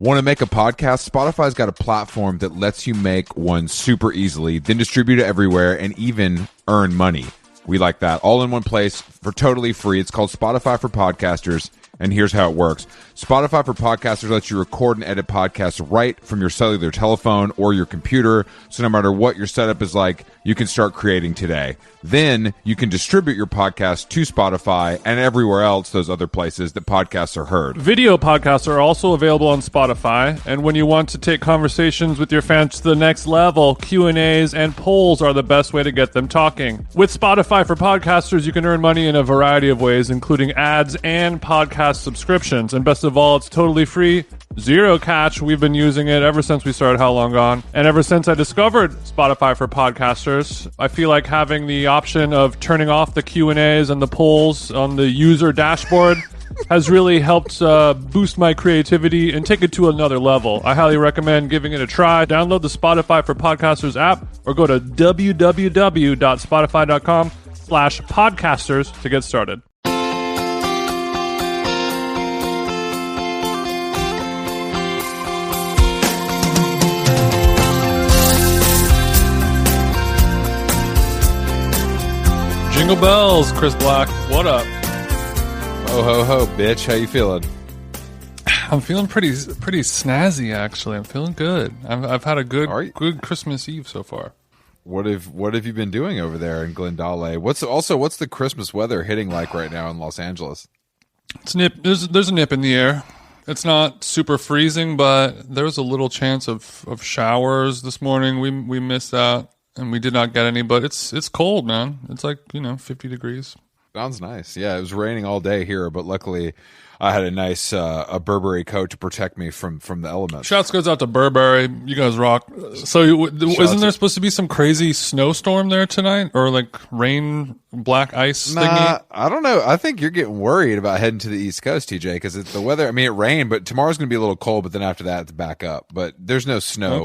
Want to make a podcast? Spotify's got a platform that lets you make one super easily, then distribute it everywhere, and even earn money. We like that. All in one place for totally free. It's called Spotify for Podcasters, and here's how it works. Spotify for Podcasters lets you record and edit podcasts right from your cellular telephone or your computer, so no matter what your setup is like, you can start creating today. Then you can distribute your podcast to Spotify and everywhere else, those other places that podcasts are heard. Video podcasts are also available on Spotify, and when you want to take conversations with your fans to the next level, Q&As and polls are the best way to get them talking. With Spotify for Podcasters, you can earn money in a variety of ways, including ads and podcast subscriptions. And best of all, it's totally free, zero catch. We've been using it ever since we started How Long Gone. And ever since I discovered Spotify for Podcasters, I feel like having the option of turning off the Q&As and the polls on the user dashboard has really helped boost my creativity and take it to another level. I highly recommend giving it a try. Download the Spotify for Podcasters app or go to www.spotify.com/podcasters to get started. Jingle bells, Chris Black. What up? Ho, ho, ho, bitch. How you feeling? I'm feeling pretty snazzy, actually. I'm feeling good. I've had a good Christmas Eve so far. What have you been doing over there in Glendale? What's the Christmas weather hitting like right now in Los Angeles? It's nip. There's a nip in the air. It's not super freezing, but there was a little chance of showers this morning. We missed that. And we did not get any, but it's cold, man. It's like, 50 degrees. Sounds nice. Yeah, it was raining all day here, but luckily I had a nice a Burberry coat to protect me from the elements. Shouts goes out to Burberry. You guys rock. So isn't there supposed to be some crazy snowstorm there tonight? Or like rain, black ice thingy? I don't know. I think you're getting worried about heading to the East Coast, TJ, because it's the weather. I mean, it rained, but tomorrow's going to be a little cold, but then after that, it's back up. But there's no snow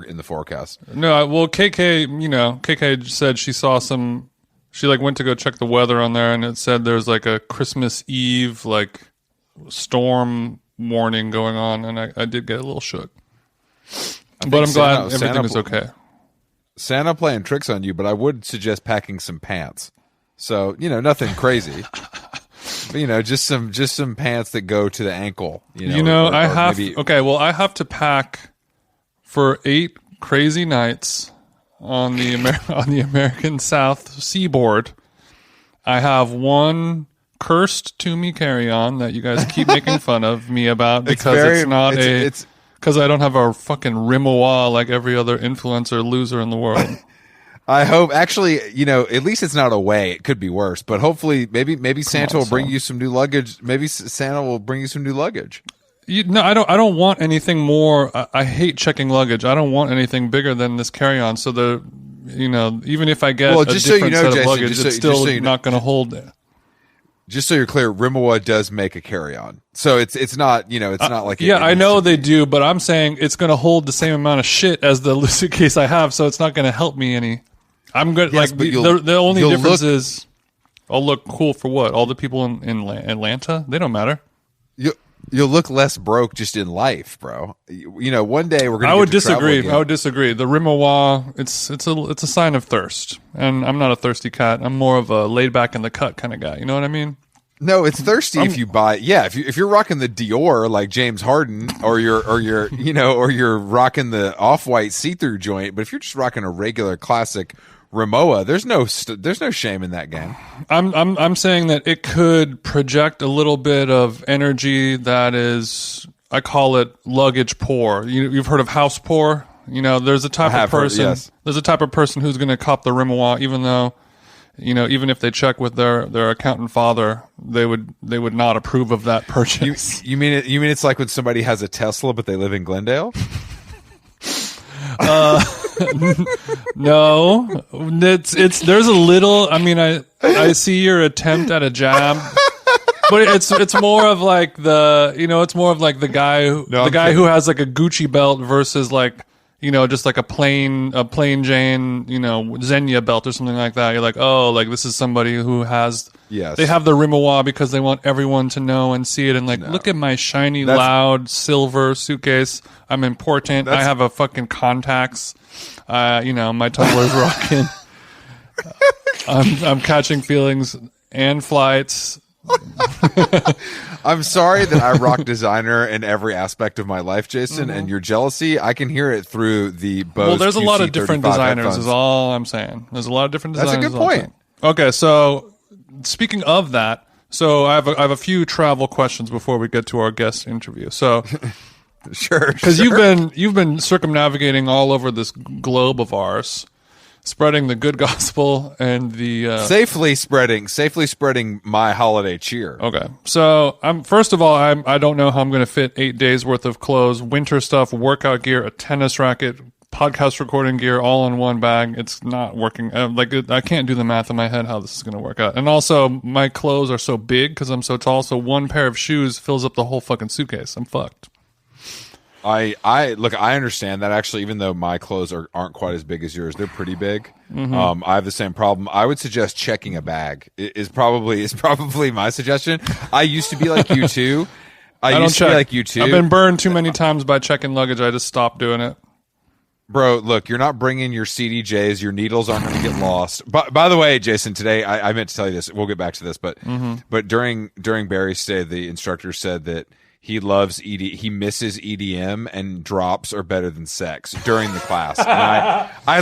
in the forecast. No, well, KK said she saw some. She went to go check the weather on there, and it said there's like a Christmas Eve storm warning going on, and I did get a little shook. But I'm glad everything is okay. Santa playing tricks on you, but I would suggest packing some pants. So nothing crazy. But, just some pants that go to the ankle. I have to pack for 8 crazy nights on the American South Seaboard. I have one cursed to me carry-on that you guys keep making fun of me about because because I don't have a fucking Rimowa like every other influencer loser in the world. I hope actually, at least it's not away. It could be worse, but hopefully maybe Santa will bring you some new luggage. Maybe Santa will bring you some new luggage. No, I don't want anything more. I hate checking luggage. I don't want anything bigger than this carry-on. So even if I get a different set of luggage, it's still not going to hold it. Just so you're clear, Rimowa does make a carry-on, so it's not it's not like I know they do, but I'm saying it's going to hold the same amount of shit as the suitcase I have, so it's not going to help me any. I'm good. Yes, the only difference is I'll look cool for what? All the people in Atlanta, they don't matter. You'll look less broke just in life, bro. One day we're gonna. I would disagree. The Rimowa, it's a sign of thirst, and I'm not a thirsty cat. I'm more of a laid back in the cut kind of guy. You know what I mean? No, it's thirsty if you buy. Yeah, if you're rocking the Dior like James Harden, or you're rocking the Off-White see-through joint. But if you're just rocking a regular classic Rimowa, there's no shame in that game. I'm saying that it could project a little bit of energy that is, I call it luggage poor. You've heard of house poor? There's a type of person. Yes. There's a type of person who's going to cop the Rimowa, even though, even if they check with their accountant father, they would not approve of that purchase. You mean it's like when somebody has a Tesla but they live in Glendale? No, it's there's a little. I mean, I see your attempt at a jab, but it's more of like the guy who has like a Gucci belt versus like just like a plain Jane, Xenia belt or something like that. You're like, oh, like this is somebody who has, they have the Rimowa because they want everyone to know and see it. And like, look at my shiny, loud silver suitcase. I'm important. I have a fucking contacts. My tumbler's rocking. I'm catching feelings and flights. I'm sorry that I rock designer in every aspect of my life, Jason, and your jealousy, I can hear it through the Bose. Well, there's a lot of different designers, headphones. Is all I'm saying. There's a lot of different designers. That's a good point. Okay, so speaking of that, so I have a few travel questions before we get to our guest interview. So, sure, because you've been circumnavigating all over this globe of ours, spreading the good gospel and the safely spreading my holiday cheer. Okay, so first of all, I don't know how I'm going to fit 8 days worth of clothes, winter stuff, workout gear, a tennis racket, podcast recording gear, all in one bag. It's not working. I can't do the math in my head how this is going to work out. And also, my clothes are so big because I'm so tall. So one pair of shoes fills up the whole fucking suitcase. I'm fucked. I understand that actually, even though my clothes aren't quite as big as yours, they're pretty big. I have the same problem. I would suggest checking a bag is probably my suggestion. I used to be like you too. I used to be like you too. I've been burned too many times by checking luggage. I just stopped doing it. Bro, look, you're not bringing your CDJs. Your needles aren't going to get lost. By the way, Jason, today I meant to tell you this. We'll get back to this, but during Barry's stay, the instructor said that he loves he misses EDM, and drops are better than sex during the class. And I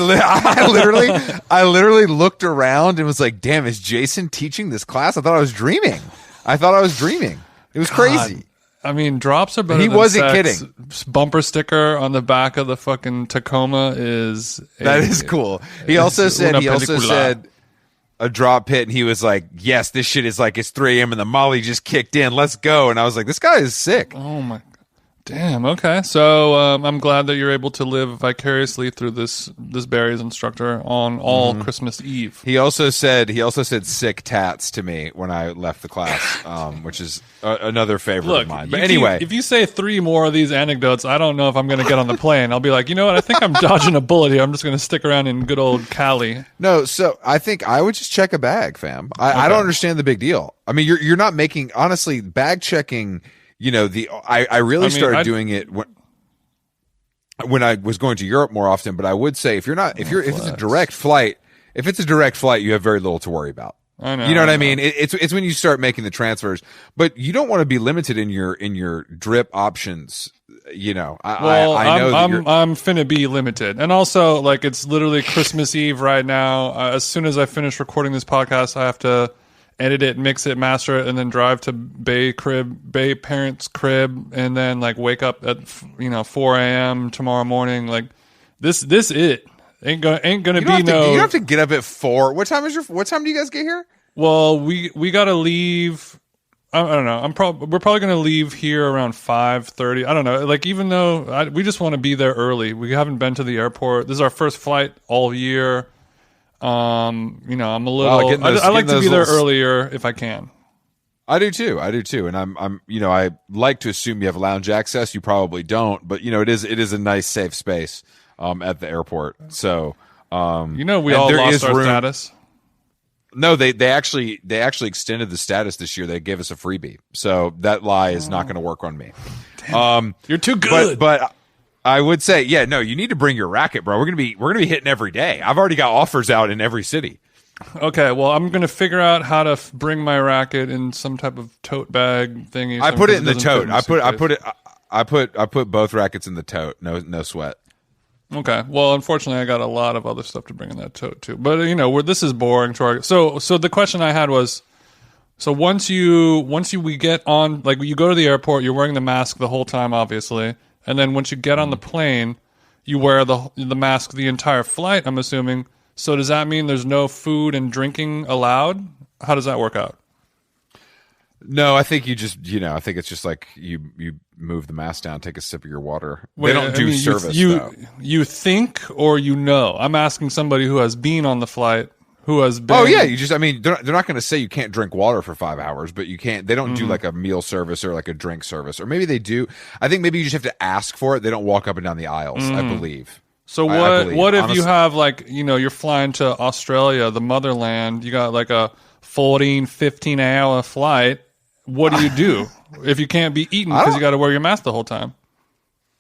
literally looked around and was like, "Damn, is Jason teaching this class?" I thought I was dreaming. It was crazy. I mean, drops are better. He than wasn't sex. kidding. Bumper sticker on the back of the fucking Tacoma is cool. He also said a drop hit, and he was like, yes, this shit is like it's 3 a.m. and the Molly just kicked in. Let's go. And I was like, this guy is sick. Oh my damn. Okay, so I'm glad that you're able to live vicariously through this Barry's instructor on all Christmas Eve. He also said sick tats to me when I left the class, which is another favorite of mine. But anyway, if you say 3 more of these anecdotes, I don't know if I'm going to get on the plane. I'll be like, you know what? I think I'm dodging a bullet here. I'm just going to stick around in good old Cali. No, so I think I would just check a bag, fam. I don't understand the big deal. I mean, you're not making, honestly, bag checking. I really started doing it when I was going to Europe more often. But I would say if it's a direct flight, you have very little to worry about. I know. You know what I mean? It's when you start making the transfers, but you don't want to be limited in your drip options. I know I'm finna be limited, and also like it's literally Christmas Eve right now. As soon as I finish recording this podcast, I have to edit it, mix it, master it, and then drive to Bay parents' crib, and then like wake up at 4 a.m. tomorrow morning. Like this it ain't gonna be no. You don't have to get up at 4. What time do you guys get here? Well, we gotta leave. I don't know. We're probably gonna leave here around 5:30. I don't know. Like even though we just want to be there early. We haven't been to the airport. This is our first flight all year. I'm a little. I like to be there earlier if I can. I do too, and I'm. I like to assume you have lounge access. You probably don't, but it is a nice safe space at the airport. So we all lost our status. No, they actually extended the status this year. They gave us a freebie, so that lie is not going to work on me. You're too good, but I would say, you need to bring your racket, bro. We're gonna be hitting every day. I've already got offers out in every city. Okay, well, I'm gonna figure out how to bring my racket in some type of tote bag thingy. I put it in the tote. I put both rackets in the tote. No sweat. Okay. Well, unfortunately, I got a lot of other stuff to bring in that tote too. But this is boring. So the question I had was, so once we get on, like you go to the airport, you're wearing the mask the whole time, obviously. And then once you get on the plane, you wear the mask the entire flight, I'm assuming. So does that mean there's no food and drinking allowed? How does that work out? No, I think you just, I think it's just like you move the mask down, take a sip of your water. They don't do service, though. You think or I'm asking somebody who has been on the flight. Who has been? Oh yeah, they're not going to say you can't drink water for 5 hours, but you can't. They don't do like a meal service or like a drink service, or maybe they do. I think maybe you just have to ask for it. They don't walk up and down the aisles. I believe. So I believe. what if Honestly, you have like, you're flying to Australia, the motherland, you got like a 14, 15-hour flight. What do you do if you can't be eaten because you got to wear your mask the whole time?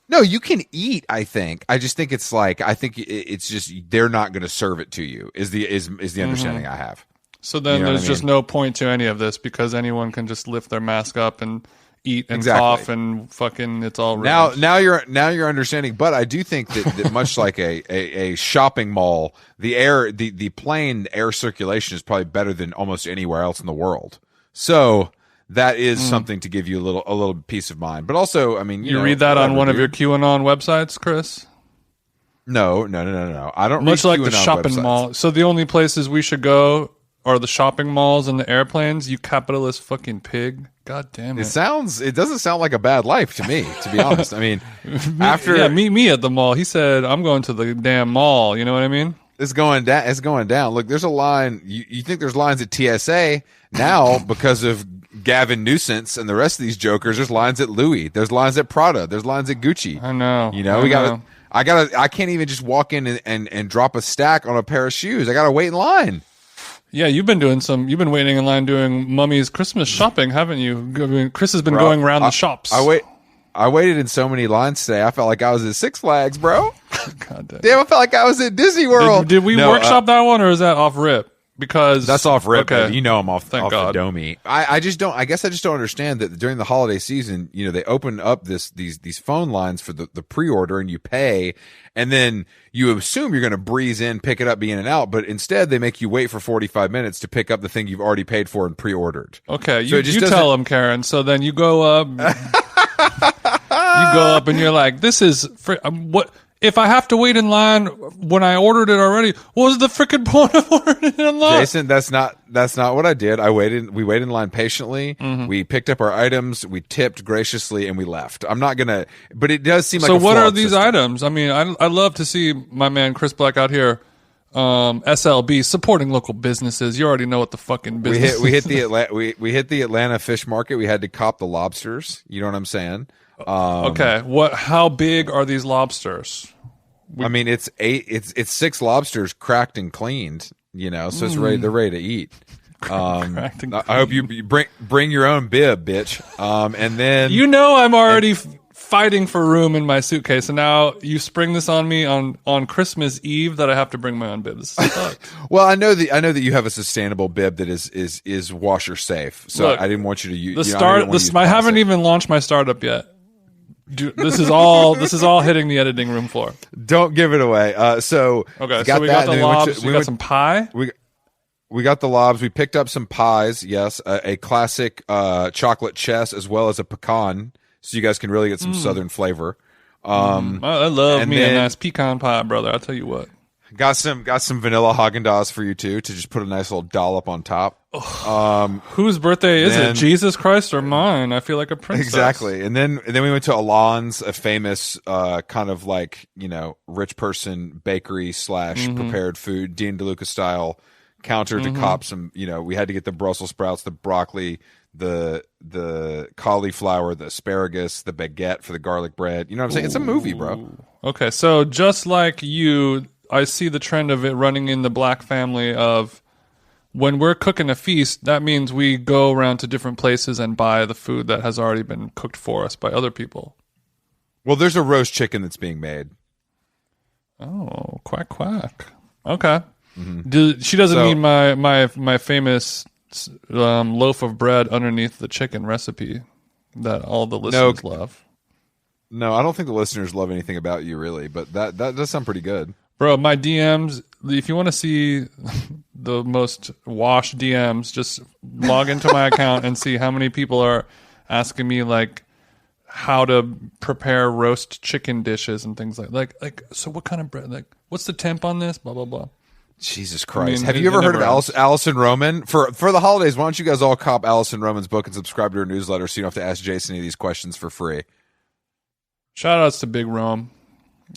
no, you can eat. I think. I just think it's like it's just they're not going to serve it to you. Is the understanding I have. So then there's just no point to any of this because anyone can just lift their mask up and eat and cough and fucking it's all ruined. Now you're understanding. But I do think that much like a shopping mall, the plane air circulation is probably better than almost anywhere else in the world. So that is something to give you a little peace of mind. But also, I mean, you read that on one of your QAnon websites, Chris? No. I don't. Much read like the QAnon shopping websites. mall. So the only places we should go are the shopping malls and the airplanes. You capitalist fucking pig. God damn it. It doesn't sound like a bad life to me, to be honest. I mean, after meet me at the mall. He said, I'm going to the damn mall. You know what I mean? it's going down. Look, there's a line. You think there's lines at TSA now because of Gavin Newsence and the rest of these jokers. There's lines at Louis. There's lines at Prada. There's lines at Gucci. I know. I can't even just walk in and drop a stack on a pair of shoes. I gotta wait in line. Yeah, you've been waiting in line doing Mummy's Christmas shopping, haven't you? I mean, Chris has been going around the shops. I waited in so many lines today. I felt like I was at Six Flags, bro. God damn. Damn, I felt like I was at Disney World. Did we workshop that one, or is that off rip? Because that's off rip. Okay. You know I'm off God. the domey. I just don't. I guess I just don't understand that during the holiday season, they open up these phone lines for the pre-order, and you pay, and then you assume you're going to breeze in, pick it up, be in and out, but instead they make you wait for 45 minutes to pick up the thing you've already paid for and pre-ordered. Okay, you tell them, Karen. So then you go up, and you're like, "This is what." If I have to wait in line when I ordered it already, what was the freaking point of ordering it in line? Jason, that's not what I did. We waited in line patiently. Mm-hmm. We picked up our items, we tipped graciously, and we left. I'm not gonna, but it does seem like. So what are these items? I mean, I love to see my man Chris Black out here, SLB supporting local businesses. You already know what the fucking business. We hit the Atlanta fish market. We had to cop the lobsters. You know what I'm saying? Okay. How big are these lobsters? I mean, it's 6 lobsters cracked and cleaned, so it's ready. They're ready to eat. I hope you bring your own bib, bitch. And then I'm already fighting for room in my suitcase, and now you spring this on me on Christmas Eve that I have to bring my own bib. This is fucked. Well, I know that you have a sustainable bib that is washer safe. So look, I didn't want you to use I haven't even launched my startup yet. This is all hitting the editing room floor. Don't give it away. So we got the lobs. We got some pie. We got the lobs. We picked up some pies. Yes, a classic chocolate chess as well as a pecan, so you guys can really get some southern flavor. I love me a nice pecan pie, brother. I'll tell you what. Got some vanilla Haagen-Dazs for you too, to just put a nice little dollop on top. Whose birthday is it? Jesus Christ or mine? I feel like a princess. Exactly. And then we went to Alon's, a famous kind of like rich person bakery / prepared food, Dean DeLuca style counter to cop some. We had to get the Brussels sprouts, the broccoli, the cauliflower, the asparagus, the baguette for the garlic bread. You know what I'm saying? It's a movie, bro. Okay, so just like you, I see the trend of it running in the Black family of when we're cooking a feast, that means we go around to different places and buy the food that has already been cooked for us by other people. Well, there's a roast chicken that's being made. Oh, quack, quack. Okay. Mm-hmm. She doesn't mean my famous loaf of bread underneath the chicken recipe that all the listeners love. No, I don't think the listeners love anything about you, really, but that does sound pretty good. Bro, my DMs, if you want to see the most washed DMs, just log into my account and see how many people are asking me like how to prepare roast chicken dishes and things like so what kind of bread, like what's the temp on this, blah blah blah. Jesus Christ. Have you ever heard of Allison Roman? For the holidays, why don't you guys all cop Allison Roman's book and subscribe to her newsletter so you don't have to ask Jason any of these questions for free? Shout outs to Big Rome.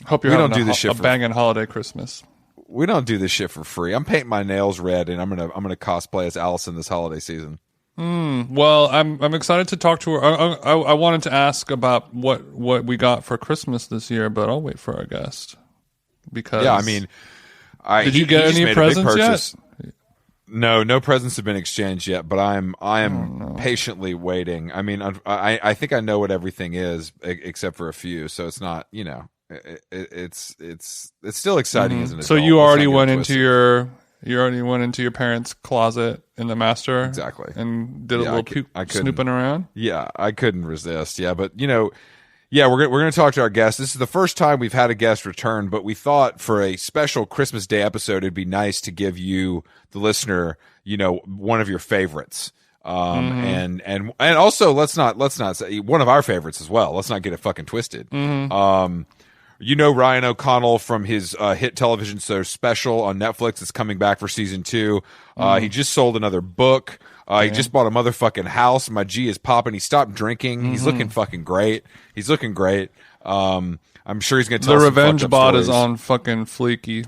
Hope you're having a banging holiday Christmas. We don't do this shit for free. I'm painting my nails red, and I'm gonna cosplay as Allison this holiday season. Well, I'm excited to talk to her. I wanted to ask about what we got for Christmas this year, but I'll wait for our guest. Because Yeah, I mean, did you get any presents yet? No presents have been exchanged yet, but I am patiently waiting. I mean, I think I know what everything is except for a few, so it's not, it's still exciting as an adult. So you already went into your parents' closet in the master, exactly, and did a little snooping around. Yeah, I couldn't resist. Yeah, but yeah, we're going to talk to our guest. This is the first time we've had a guest return, but we thought for a special Christmas Day episode, it'd be nice to give you, the listener, one of your favorites. And also let's not say one of our favorites as well. Let's not get it fucking twisted. Ryan O'Connell from his hit television show Special on Netflix is coming back for season 2. He just sold another book. He just bought a motherfucking house. My G is popping. He stopped drinking. He's looking fucking great. I'm sure he's going to tell us some revenge fucked up bot stories. is on fucking fleeky.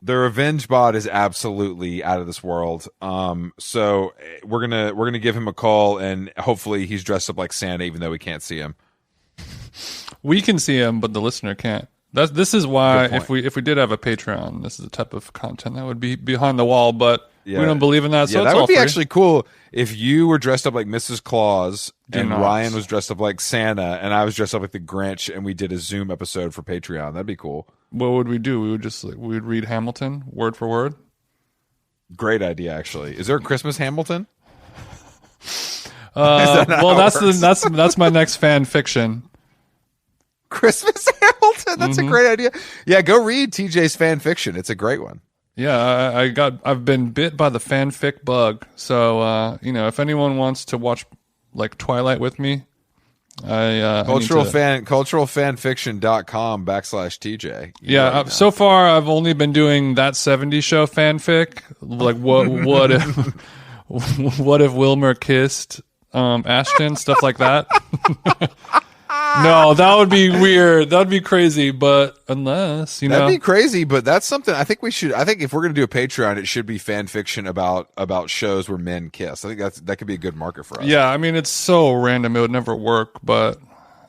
The revenge bot is absolutely out of this world. So we're gonna give him a call, and hopefully he's dressed up like Santa, even though we can't see him. We can see him, but the listener can't. This is why if we did have a Patreon, this is the type of content that would be behind the wall. But we don't believe in that. So that it's would all be free. actually cool if you were dressed up like Mrs. Claus and not. Ryan was dressed up like Santa, and I was dressed up like the Grinch, and we did a Zoom episode for Patreon. That'd be cool. What would we do? We would read Hamilton word for word. Great idea, actually. Is there a Christmas Hamilton? That's my next fan fiction. Christmas Hamilton. That's a great idea. Yeah, go read TJ's fan fiction. It's a great one. Yeah, I've been bit by the fanfic bug. So if anyone wants to watch like Twilight with me, culturalfanfiction.com/TJ. Yeah, so far I've only been doing That 70s Show fanfic. Like what if Wilmer kissed Ashton, stuff like that. No, that would be weird. That would be crazy. But unless that'd be crazy. But that's something I think we should. I think if we're going to do a Patreon, it should be fan fiction about shows where men kiss. I think that could be a good market for us. Yeah, I mean it's so random it would never work. But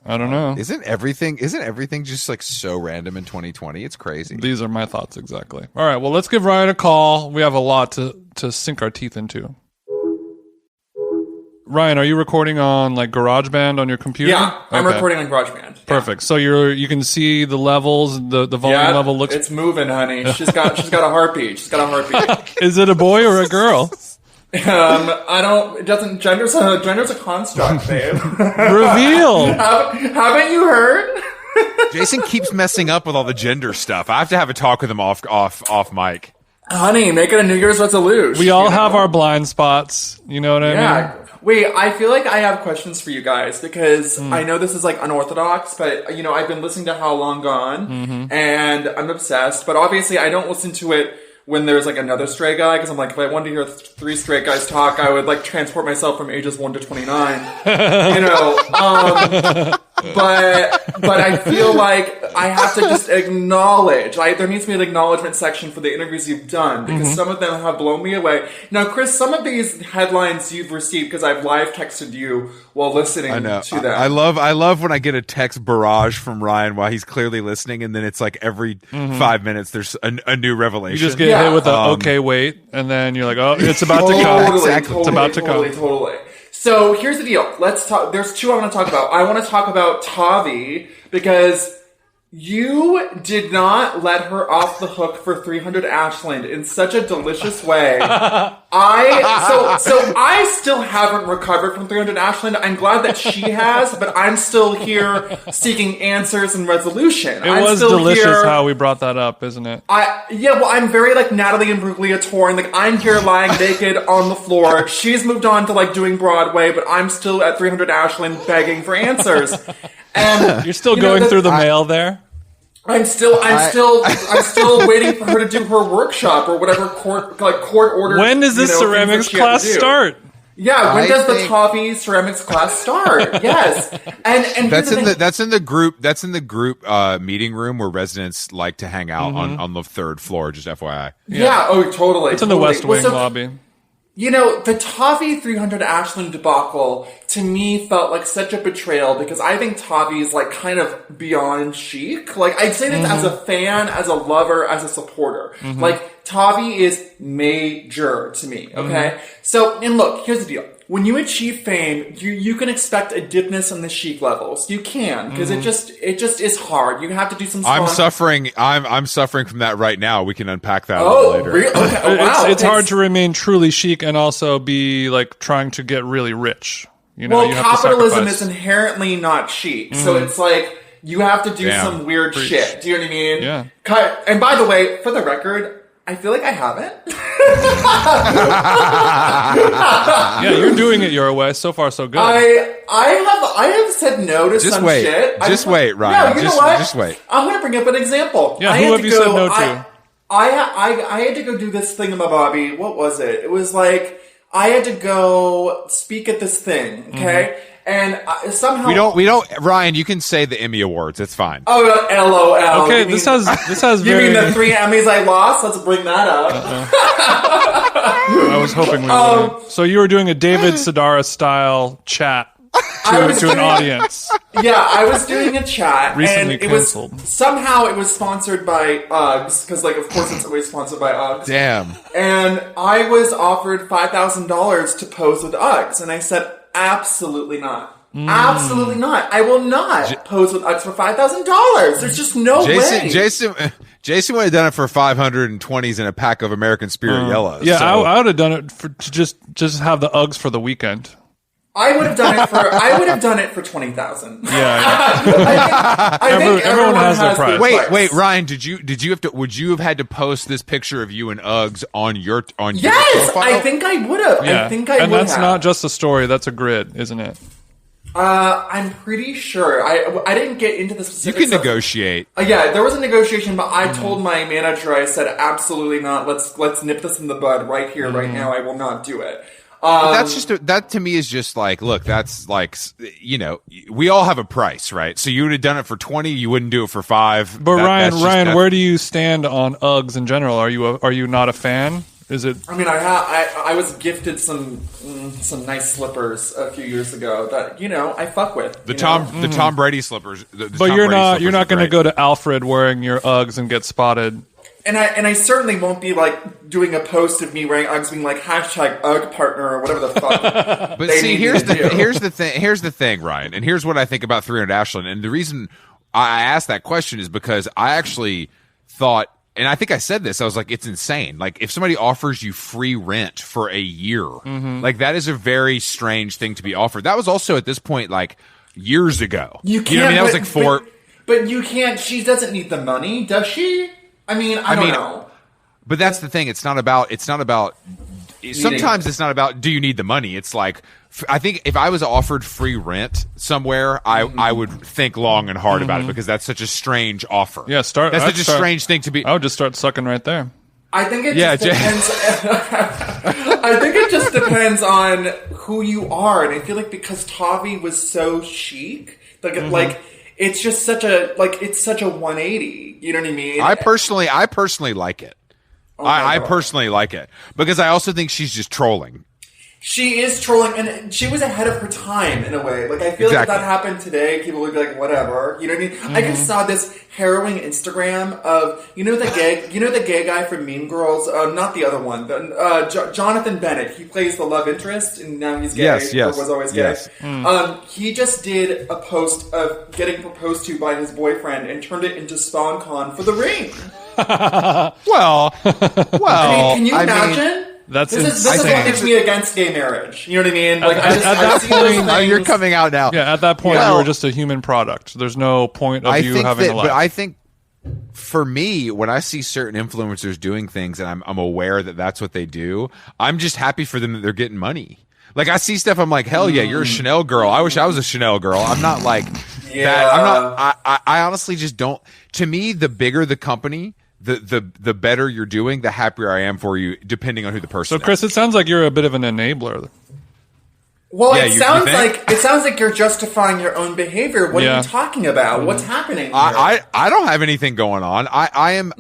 I don't know. Isn't everything just like so random in 2020? It's crazy. These are my thoughts exactly. All right, well let's give Ryan a call. We have a lot to sink our teeth into. Ryan, are you recording on like GarageBand on your computer? Yeah, I'm recording on GarageBand. Yeah. Perfect. So you can see the levels, the volume level looks. It's moving, honey. She's got a heartbeat. She's got a heartbeat. Is it a boy or a girl? I don't. It doesn't. Gender's a construct, babe. Reveal. Haven't you heard? Jason keeps messing up with all the gender stuff. I have to have a talk with him off mic. Honey, make it a New Year's resolution. We all have our blind spots. You know what I mean? Yeah. Wait, I feel like I have questions for you guys because I know this is like unorthodox, but I've been listening to How Long Gone and I'm obsessed, but obviously I don't listen to it when there's like another stray guy because I'm like, if I wanted to hear 3 straight guys talk, I would like transport myself from ages 1 to 29, but I feel like I have to just acknowledge, there needs to be an acknowledgement section for the interviews you've done, because some of them have blown me away. Now, Chris, some of these headlines you've received because I've live texted you while listening to them. I love when I get a text barrage from Ryan while he's clearly listening, and then it's like every 5 minutes there's a new revelation. You just get hit with okay, wait, and then you're like, oh, it's about to come. Exactly. It's about to come. Totally. So here's the deal. Let's talk. There's 2 I want to talk about. I want to talk about Tavi because you did not let her off the hook for 300 Ashland in such a delicious way. I still haven't recovered from 300 Ashland. I'm glad that she has, but I'm still here seeking answers and resolution. It was delicious how we brought that up, isn't it? I'm very like Natalie Imbruglia touring. Like I'm here lying naked on the floor. She's moved on to like doing Broadway, but I'm still at 300 Ashland begging for answers. And you're still going through the mail there? I'm still waiting for her to do her workshop or whatever court order. When does this ceramics class start? Yeah, when does the Tavi ceramics class start? Yes, and that's in the group meeting room where residents like to hang out on the 3rd floor. Just FYI. Yeah. Oh, totally. It's in the West Wing lobby. You know, the Tavi 300 Ashland debacle to me felt like such a betrayal because I think Tavi is like kind of beyond chic. Like I'd say this as a fan, as a lover, as a supporter. Like Tavi is major to me. Okay. So, and look, here's the deal. When you achieve fame, you can expect a dipness on the chic levels. You can, because it just is hard. You have to do some strong... I'm suffering from that right now. We can unpack that a little later. Really? Okay. Oh, wow. It's hard to remain truly chic and also be like trying to get really rich. You know, well, you have capitalism to is inherently not chic. So it's like you have to do some weird shit. Do you know what I mean? Yeah. And by the way, for the record, I feel like I haven't. Yeah, you're doing it your way. So far, so good. I have said no to some shit. Just wait, Ryan. No, you know what? Just wait. I'm going to bring up an example. Yeah, who have you said no to? I had to go do this thingamabobbie. What was it? It was like I had to go speak at this thing. Okay. And somehow we don't. Ryan, you can say the Emmy Awards. It's fine. Oh, LOL. Okay, this has. You mean the 3 Emmys I lost? Let's bring that up. I was hoping we would. So you were doing a David Sedaris style chat to an audience. Yeah, I was doing a chat, Recently and it canceled. was somehow it was sponsored by Uggs because, like, of course, it's always sponsored by Uggs. Damn. And I was offered $5,000 to pose with Uggs, and I said, absolutely not. Absolutely not. I will not pose with Uggs for $5,000. There's just no way. Jason would have done it for 520s and a pack of American Spirit Yellows. Yeah, so. I would have done it to just have the Uggs for the weekend. I would have done it for 20,000. Yeah. I think everyone has their price. Wait, Ryan, would you have had to post this picture of you and Uggs on your Yes, profile? I think I would have. Yeah. I think I would have. And that's not just a story, that's a grid, isn't it? I'm pretty sure. I didn't get into the specifics. You can negotiate. Yeah, there was a negotiation, but I told my manager, I said, absolutely not. Let's nip this in the bud right here, right now. I will not do it. But that's that to me is just like, look, that's like, you know, we all have a price, right? So you would have done it for 20, you wouldn't do it for 5. But Ryan, where do you stand on Uggs in general? Are you not a fan? Is it? I mean, I was gifted some nice slippers a few years ago that, you know, I fuck with. The Tom Brady slippers. But you're not going to go to Alfred wearing your Uggs and get spotted. And I certainly won't be like doing a post of me wearing Uggs being like hashtag Ugg partner or whatever the fuck. But see, here's the thing, Ryan, and here's what I think about 300 Ashland. And the reason I asked that question is because I actually thought, and I think I said this, I was like, it's insane. Like, if somebody offers you free rent for a year, like that is a very strange thing to be offered. That was also at this point like years ago. You can't. You know what I mean? That was like 4. But you can't. She doesn't need the money, does she? I mean, I don't know. But that's the thing. It's not about. Sometimes it's not about. Do you need the money? It's like, I think if I was offered free rent somewhere, I would think long and hard about it because that's such a strange offer. Yeah, That's such a strange thing to be. I would just start sucking right there. I think it just depends. I think it just depends on who you are, and I feel like because Tavi was so chic, like it's just such a it's such a 180. You know what I mean? I personally like it. I personally like it because I also think she's just trolling. She is trolling, and she was ahead of her time in a way. Like, I feel like if that happened today, people would be like, whatever. You know what I mean? I just saw this harrowing Instagram of, the gay guy from Mean Girls, not the other one, Jonathan Bennett. He plays the love interest, and now he's gay. Yes. Or was always gay. He just did a post of getting proposed to by his boyfriend and turned it into SpawnCon for the ring. well, I mean, can you imagine? This is what gets me against gay marriage. You know what I mean? Like, at that point, you're coming out now. Yeah, at that point, you were just a human product. There's no point of you having a life. But I think, for me, when I see certain influencers doing things and I'm aware that that's what they do, I'm just happy for them that they're getting money. Like, I see stuff, I'm like, hell yeah, you're a Chanel girl. I wish I was a Chanel girl. I'm not like that. I'm not. I honestly just don't. To me, the bigger the company, the better you're doing, the happier I am for you, depending on who the person is. So, Chris, it sounds like you're a bit of an enabler. Well, it sounds like you're justifying your own behavior. What are you talking about? What's happening here? I don't have anything going on. I'm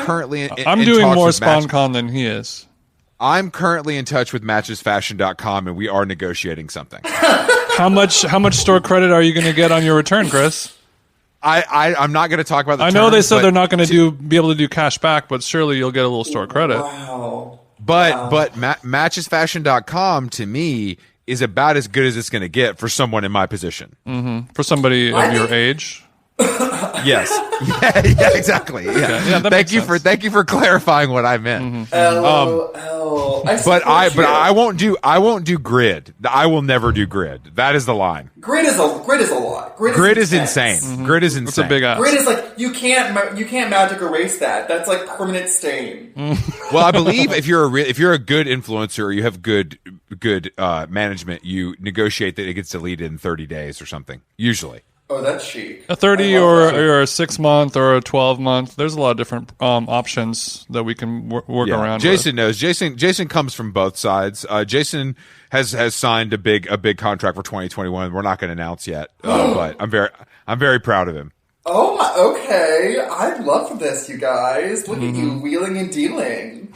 currently in I'm doing talks more with SpawnCon than he is. I'm currently in touch with matchesfashion.com, and we are negotiating something. How much store credit are you going to get on your return, Chris? I'm not going to talk about the I know terms, they said they're not going to be able to do cash back, but surely you'll get a little store credit. Wow. But matchesfashion.com to me is about as good as it's going to get for someone in my position. Mm-hmm. For somebody of your age. Yes. Yeah, exactly. Yeah. Okay. Yeah, thank you for clarifying what I meant. LOL. But I won't do grid. I will never do grid. That is the line. Grid is a lot. Grid is insane. Mm-hmm. Grid is insane. It's a big ass. Grid is like you can't magic erase that. That's like permanent stain. Well, I believe if you're a good influencer or you have good management, you negotiate that it gets deleted in 30 days or something. Usually. Oh, that's chic. A 30 or a 6 month or a 12 month. There's a lot of different options that we can work around. Jason knows. Jason comes from both sides. Jason has signed a big contract for 2021. We're not going to announce yet, but I'm very proud of him. Oh my. Okay, I love this, you guys. Look at you wheeling and dealing.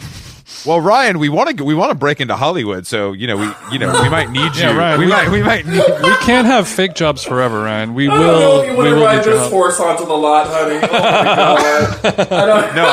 Well, Ryan, we want to break into Hollywood, so we might need you. Yeah, Ryan, we might need. We can't have fake jobs forever, Ryan. We I will. don't know if you want to ride get your this help. horse onto the lot, honey. Oh my god. I don't. No,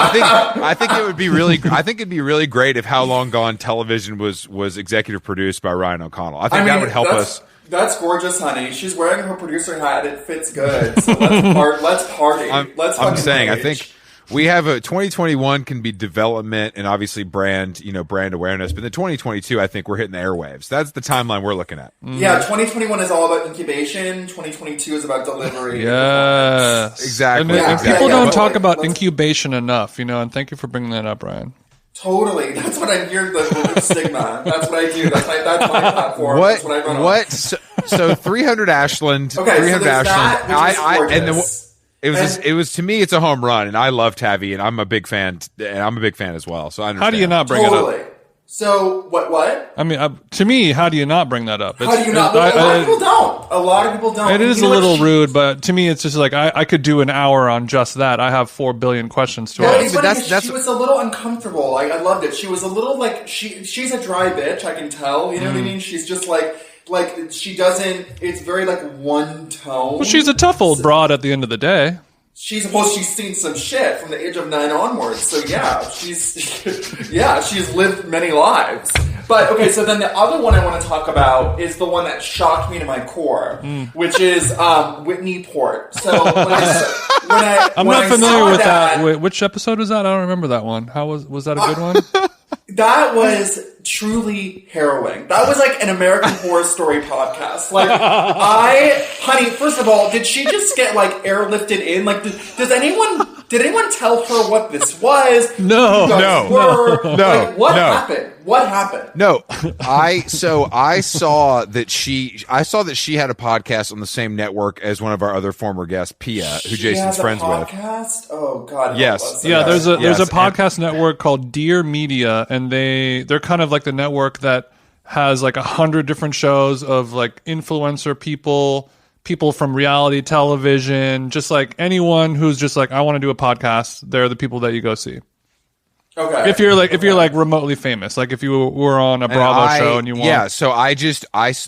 I think it would be really. I think it'd be really great if How Long Gone television was executive produced by Ryan O'Connell. I think that would help us. That's gorgeous, honey. She's wearing her producer hat. It fits good. So let's party. I'm saying, I think we have a 2021 can be development and obviously brand awareness, but the 2022, I think we're hitting the airwaves. That's the timeline we're looking at. Yeah, 2021 is all about incubation. 2022 is about delivery. Yes, exactly. And exactly. people don't talk about incubation enough, and thank you for bringing that up, Ryan. Totally. That's what I'm here. The stigma. That's what I do. That's my platform. That's what I run on. So 300 Ashland. Okay, 300 so there's Ashland. that, which is it was to me, it's a home run, and I love Tavi, and I'm a big fan, as well. So I understand. How do you not bring it up? So what? I mean, to me, how do you not bring that up? How do you not? A lot of people don't. A lot of people don't. It is a little rude, but to me, it's just like I could do an hour on just that. I have 4 billion questions to ask. She was a little uncomfortable. I loved it. She was a little like she's a dry bitch. I can tell. You know what I mean? She's just like she doesn't. It's very like one tone. Well, she's a tough old broad at the end of the day. She's seen some shit from the age of 9 onwards. So yeah, she's lived many lives. But okay, so then the other one I want to talk about is the one that shocked me to my core, which is Whitney Port. So I'm not familiar with that. Wait, which episode was that? I don't remember that one. How was that a good one? That was truly harrowing. That was like an American Horror Story podcast. Like, honey, first of all, did she just get like airlifted in? Like, did anyone tell her what this was? No. Like, what happened? What happened? No, I saw that she had a podcast on the same network as one of our other former guests, Pia, who Jason's friends with. Podcast? Oh God. Yes. Yeah. There's a podcast network called Dear Media, and they're kind of like the network that has like 100 different shows of like influencer people from reality television, just like anyone who's just like, I want to do a podcast. They're the people that you go see. Okay. If you're like remotely famous, like if you were on a Bravo show and you want. Yeah. So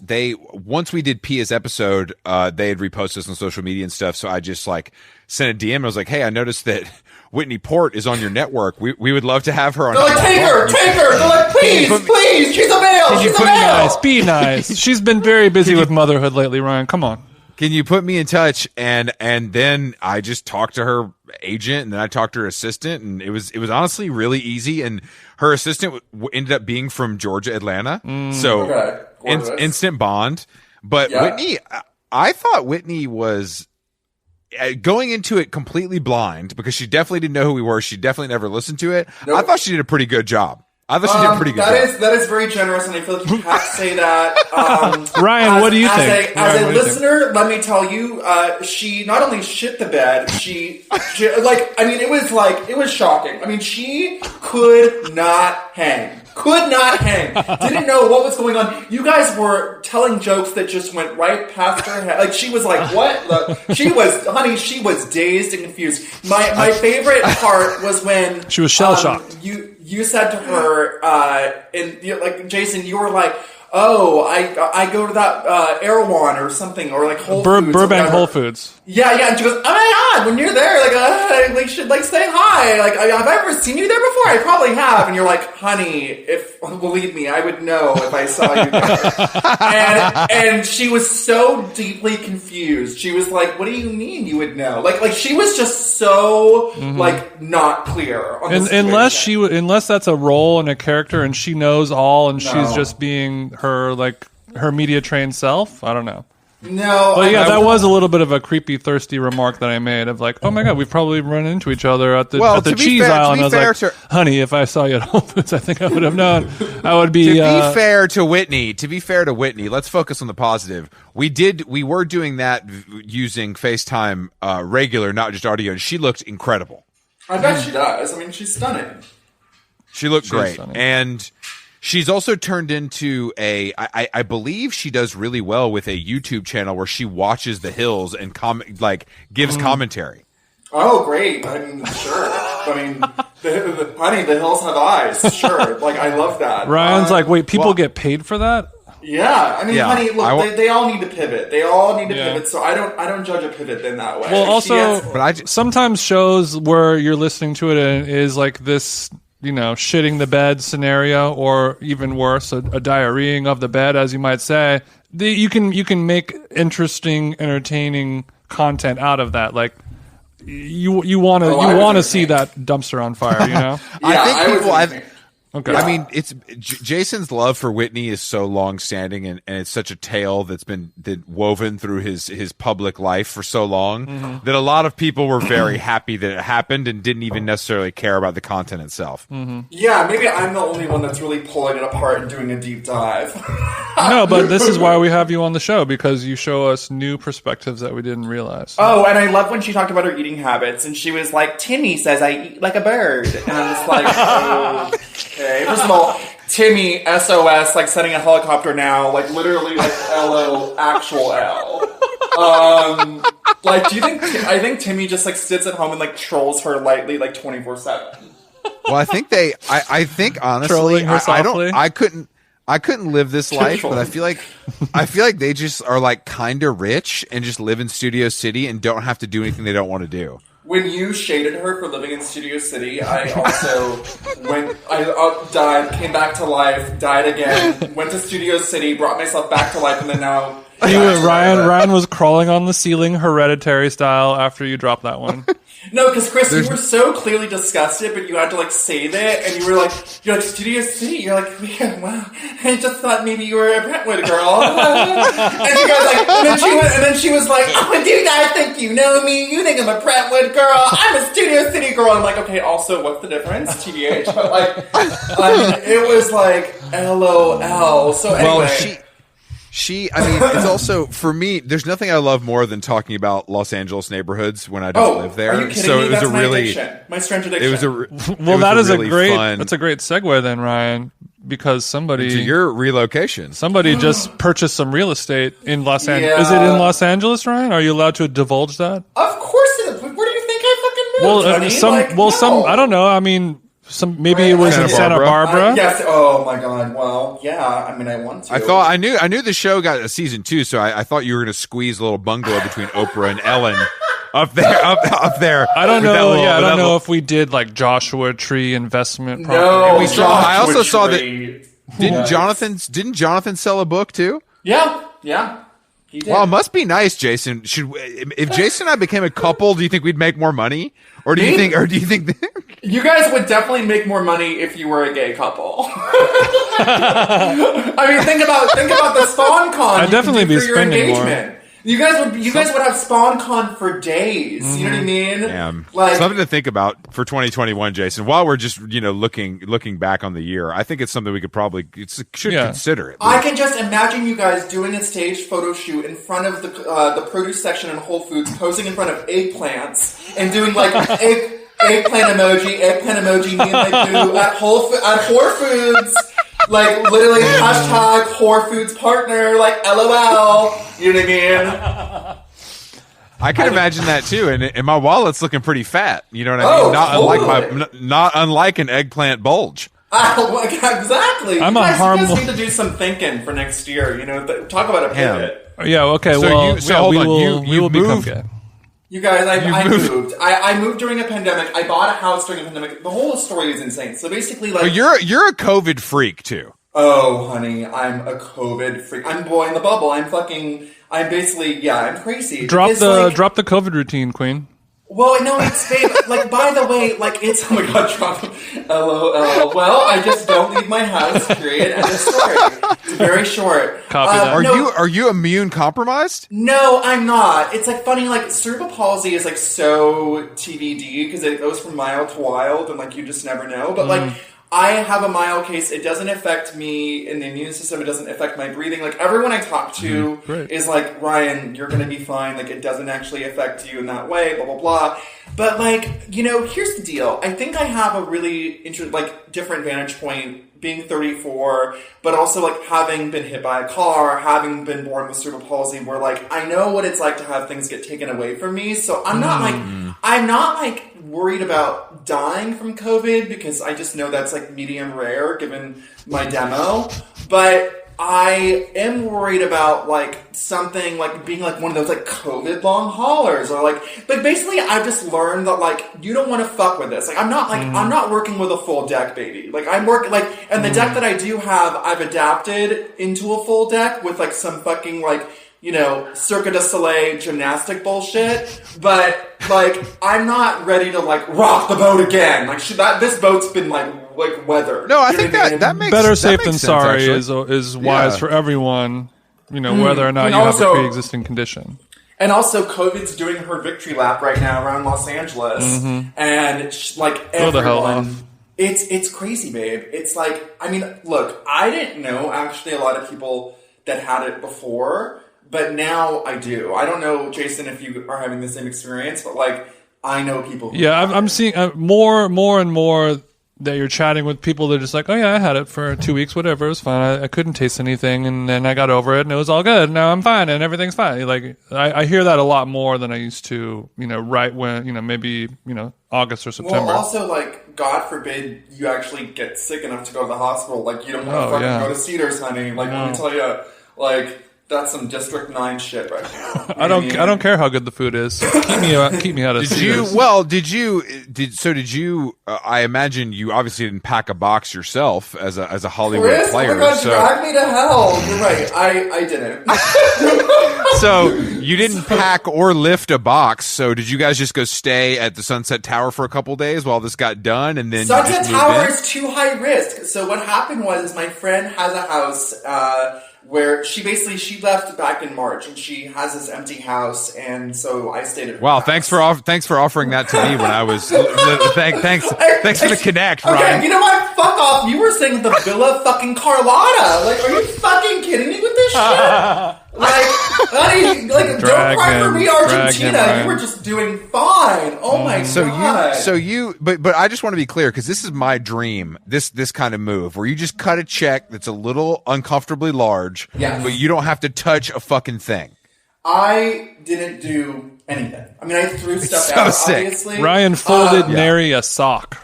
they once we did Pia's episode, they had reposted us on social media and stuff. So I just like sent a DM. I was like, hey, I noticed that Whitney Port is on your network. We would love to have her on. They're like, take her. They're like, please, she's a male. She's a male. Be nice. She's been very busy with motherhood lately, Ryan. Come on. Can you put me in touch? And then I just talked to her agent, and then I talked to her assistant, and it was honestly really easy. And her assistant ended up being from Georgia, Atlanta, so instant bond. But yeah. Whitney, I thought Whitney was going into it completely blind because she definitely didn't know who we were. She definitely never listened to it. Nope. I thought she did a pretty good job. I thought she did a pretty good job. That is very generous, and I feel like you have to say that. Ryan, what do you think? As a listener, let me tell you, she not only shit the bed, she it was shocking. I mean, she could not hang. Didn't know what was going on. You guys were telling jokes that just went right past her head. Like, she was like, what? She was dazed and confused. My favorite part was when she was shell-shocked. you said to her, and like Jason, you were like, "Oh, I go to that Erewhon or something, or like Whole Foods, Burbank Whole Foods." Yeah, and she goes, "Oh my god, when you're there, like we should like say hi. Like, have I ever seen you there before? I probably have." And you're like, "Honey, believe me, I would know if I saw you there." and she was so deeply confused. She was like, "What do you mean you would know?" Like she was just so like not clear on the situation. Unless that's a role and a character, and she knows all, and she's just being her media trained self. I don't know. No, but yeah, that was a little bit of a creepy, thirsty remark that I made of like, oh my god, we've probably run into each other at the cheese aisle, and I was like, honey, if I saw you at Whole Foods, I think I would have known. I would be. To be fair to Whitney, let's focus on the positive. We were doing that using FaceTime regular, not just audio, and she looked incredible. I bet she does. I mean, she's stunning. She looked great, and she's also turned into I believe she does really well with a YouTube channel where she watches The Hills and gives commentary. Oh, great! I mean, sure. I mean, the Hills have eyes. Sure, like I love that. Ryan's like, wait, people get paid for that? Yeah, I mean, honey, look, they all need to pivot. They all need to pivot. So I don't judge a pivot in that way. Well, also, sometimes shows where you're listening to it and is like this, shitting the bed scenario, or even worse, a diarrheaing of the bed, as you might say. You can make interesting, entertaining content out of that. Like you want to see that dumpster on fire. I think Okay. I mean, Jason's love for Whitney is so long-standing, and it's such a tale that's been woven through his public life for so long that a lot of people were very happy that it happened and didn't even necessarily care about the content itself. Yeah, maybe I'm the only one that's really pulling it apart and doing a deep dive. No, but this is why we have you on the show, because you show us new perspectives that we didn't realize. Oh, and I love when she talked about her eating habits, and she was like, Timmy says I eat like a bird. And I'm just like, oh, okay. First of all, Timmy, SOS, like sending a helicopter now, like literally like LO, actual L. Like, I think Timmy just like sits at home and like trolls her lightly like 24/7. Well, I think honestly, I couldn't live this life, but I feel like they just are like kind of rich and just live in Studio City and don't have to do anything they don't want to do. When you shaded her for living in Studio City, I also died, came back to life, died again, went to Studio City, brought myself back to life, and then now... Ryan was crawling on the ceiling, Hereditary style, after you dropped that one. No, because Chris, you were so clearly disgusted, but you had to like save it, and you're like Studio City. You're like, yeah, wow. I just thought maybe you were a Brentwood girl. And you guys like, and then she was like, oh, do you guys think you know me? You think I'm a Brentwood girl? I'm a Studio City girl. I'm like, okay. Also, what's the difference? TBH. But like, it was like LOL. So anyway. Well, I mean, it's also, for me, there's nothing I love more than talking about Los Angeles neighborhoods when I don't live there. Are you kidding me? That's my strange addiction. That's a great segue then, Ryan, because somebody... To your relocation. Somebody just purchased some real estate in Los Angeles. Is it in Los Angeles, Ryan? Are you allowed to divulge that? Of course it is. Where do you think I fucking moved, honey? I don't know. I mean... maybe it was in Santa Barbara. Yes. Oh my God. Well, yeah. I mean, I want to. I knew the show got a season 2, so I thought you were going to squeeze a little bungalow between Oprah and Ellen up there. I don't know. I don't know if we did like Joshua Tree investment property. No, I also saw that. Didn't Jonathan sell a book too? Yeah. He did. Well, it must be nice, Jason. If Jason and I became a couple, do you think we'd make more money? Or do you think you guys would definitely make more money if you were a gay couple? I mean, think about the Spawn Con. I'd definitely be spending more. You guys would have Spawn Con for days. You know what I mean? Yeah. Like, something to think about for 2021, Jason. While we're just looking back on the year, I think it's something we could probably consider it. I can just imagine you guys doing a staged photo shoot in front of the produce section in Whole Foods, posing in front of eggplants and doing like eggplant emoji, me and my boo at Whole Foods. Like, literally, hashtag Whole Foods partner, like, LOL. You know what I mean? I can imagine that too, and my wallet's looking pretty fat. You know what I mean? Not unlike an eggplant bulge. Exactly. I'm you a harmless. You guys need to do some thinking for next year. You know, talk about a pivot. Yeah. Okay. Hold on. We will become gay. You guys, I moved. I moved during a pandemic. I bought a house during a pandemic. The whole story is insane. So basically, like, but you're a COVID freak too. Oh, honey, I'm a COVID freak. I'm boy in the bubble. I'm basically, I'm crazy. Drop the COVID routine, Queen. Well, no, it's babe. Like, by the way, like, it's oh my god, drop. LOL. Well, I just don't leave my house. Period. End of story. It's very short. Copy that. Are you immune compromised? No, I'm not. It's like funny. Like, cerebral palsy is like so TBD because it goes from mild to wild, and like you just never know. But like, I have a mild case. It doesn't affect me in the immune system. It doesn't affect my breathing. Like, everyone I talk to is like, Ryan, you're going to be fine. Like, it doesn't actually affect you in that way, blah, blah, blah. But, like, you know, here's the deal. I think I have a really different vantage point being 34, but also, like, having been hit by a car, having been born with cerebral palsy, where, like, I know what it's like to have things get taken away from me. So I'm not worried about dying from COVID because I just know that's like medium rare given my demo. But I am worried about like something like being like one of those like COVID long haulers or like basically I've just learned that like you don't want to fuck with this. Like I'm not working with a full deck, baby. Like I'm working like and the deck that I do have I've adapted into a full deck with like some fucking like, you know, Cirque du Soleil gymnastic bullshit, but like I'm not ready to like rock the boat again. Like this boat's been like weathered. No, I think that makes better safe than sense, sorry actually. is wise for everyone. You know, whether or not you have a pre-existing condition. And also, COVID's doing her victory lap right now around Los Angeles, and like everyone. the hell off. It's crazy, babe. It's like, I mean, look, I didn't know actually a lot of people that had it before. But now I do. I don't know, Jason, if you are having the same experience, but like I know people. I'm seeing more and more that you're chatting with people that are just like, oh yeah, I had it for 2 weeks, whatever, it was fine. I couldn't taste anything, and then I got over it, and it was all good. Now I'm fine, and everything's fine. Like I hear that a lot more than I used to. You know, right when maybe August or September. Well, also like God forbid you actually get sick enough to go to the hospital. Like you don't want to go to Cedars, honey. Like let me tell you, like. That's some District 9 shit right now. I don't care how good the food is. Keep me out of Cedars. Did you I imagine you obviously didn't pack a box yourself as a Hollywood Chris, player. Oh my God, drag me to hell. You're right. I didn't. So you didn't pack or lift a box. So did you guys just go stay at the Sunset Tower for a couple days while this got done, and then Sunset Tower is too high risk. So what happened was my friend has a house where she left back in March, and she has this empty house, and so I stayed at her house. Thanks for offering that to me when I was. Thanks for the connect, Ryan. Okay, you know what? Fuck off. You were saying the Villa fucking Carlotta. Like, are you fucking kidding me with this shit? Like, honey, like, don't cry for me, Argentina. You were just doing fine. Oh my god. But I just want to be clear because this is my dream. This kind of move where you just cut a check that's a little uncomfortably large, but you don't have to touch a fucking thing. I didn't do anything. I mean, I threw stuff out. Sick. Obviously, Ryan folded nary a sock.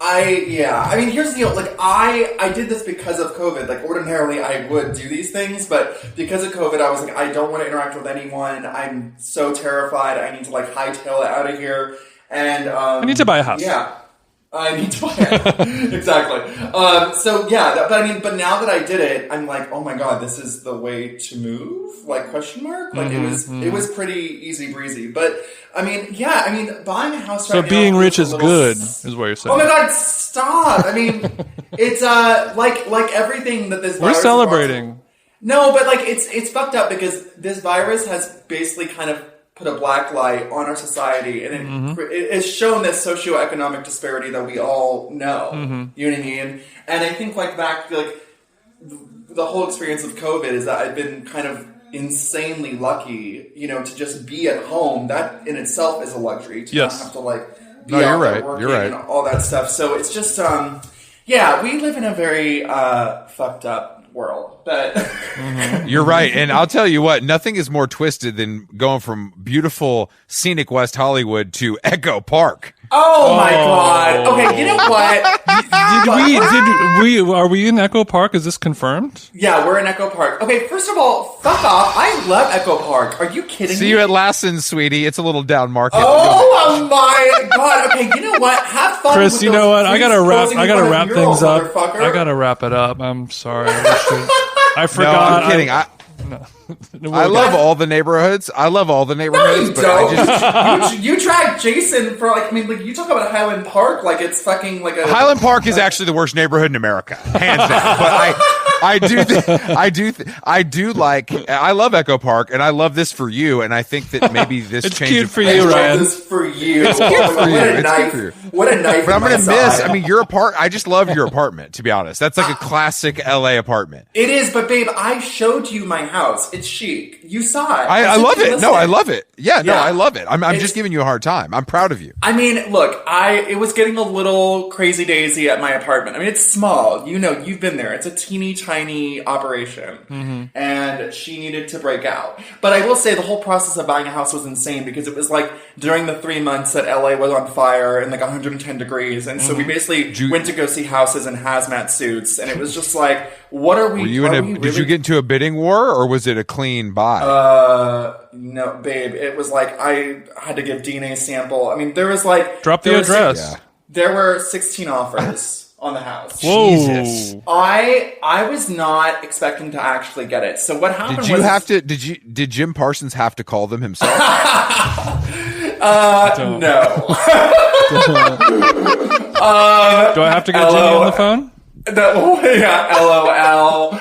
I mean, here's the deal. Like, I did this because of COVID. Like, ordinarily, I would do these things, but because of COVID, I was like, I don't want to interact with anyone. I'm so terrified. I need to, like, hightail it out of here. And, I need to buy a house. Yeah. I need to buy it. Exactly. But now that I did it, I'm like, oh my god, this is the way to move? Like, question mark? Like, it was pretty easy breezy. But, buying a house right now. So being rich is good, is what you're saying. Oh my god, stop! I mean, it's, like everything that this virus... We're celebrating. No, but, like, it's fucked up because this virus has basically kind of put a black light on our society, and it's shown this socioeconomic disparity that we all know. You know what I mean? And I think, like, back, like, the whole experience of COVID is that I've been kind of insanely lucky, to just be at home. That in itself is a luxury to not have to, like, be out there working and all that stuff. So it's just, we live in a very fucked up world. But You're right. And I'll tell you what, nothing is more twisted than going from beautiful, scenic West Hollywood to Echo Park. oh my god. Okay, you know what? Are we in Echo Park? Is this confirmed? Yeah, we're in Echo Park. Okay, first of all, fuck off. I love Echo Park. Are you kidding See me? you at Lassen, sweetie. It's a little down market. Oh my god. Okay, you know what? Have fun Chris, with you know those what? I gotta freaks posing in front of things murals, up. motherfucker. I gotta wrap it up. I'm sorry. I No, forgot. I'm kidding. I love all the neighborhoods. I love all the No, neighborhoods, you but I don't. just you drag Jason for like, I mean, like you talk about Highland Park like it's fucking like a Highland Park is actually the worst neighborhood in America, hands down. But I do like. I love Echo Park, and I love this for you. And I think that maybe this It's change cute of for I you, love Ryan. this for you. It's cute for you. What a It's knife. cute for you. What a knife. But I'm in gonna my miss. side. I mean, your apartment. I just love your apartment. To be honest, that's like a classic LA apartment. It is, but babe, I showed you my house. It's chic. You saw it. I said love you it. No, listened. I love it. Yeah, no, Yeah. I love it. I'm It's- just giving you a hard time. I'm proud of you. I mean, look, it was getting a little crazy daisy at my apartment. I mean, it's small. You know, you've been there. It's a teeny tiny operation. And she needed to break out. But I will say the whole process of buying a house was insane because it was like during the 3 months that LA was on fire and like 110 degrees. And so we basically went to go see houses in hazmat suits. And it was just like, what are we Were you did you get into a bidding war, or was it a clean buy? No, babe. It was like I had to give DNA sample. I mean, there was like Drop the there were address. Yeah. There were 16 offers on the house. Whoa. Jesus. I was not expecting to actually get it. So what happened Did you was have to? Did Jim Parsons have to call them himself? no. Do I have to get Jimmy on the phone? No, yeah, LOL.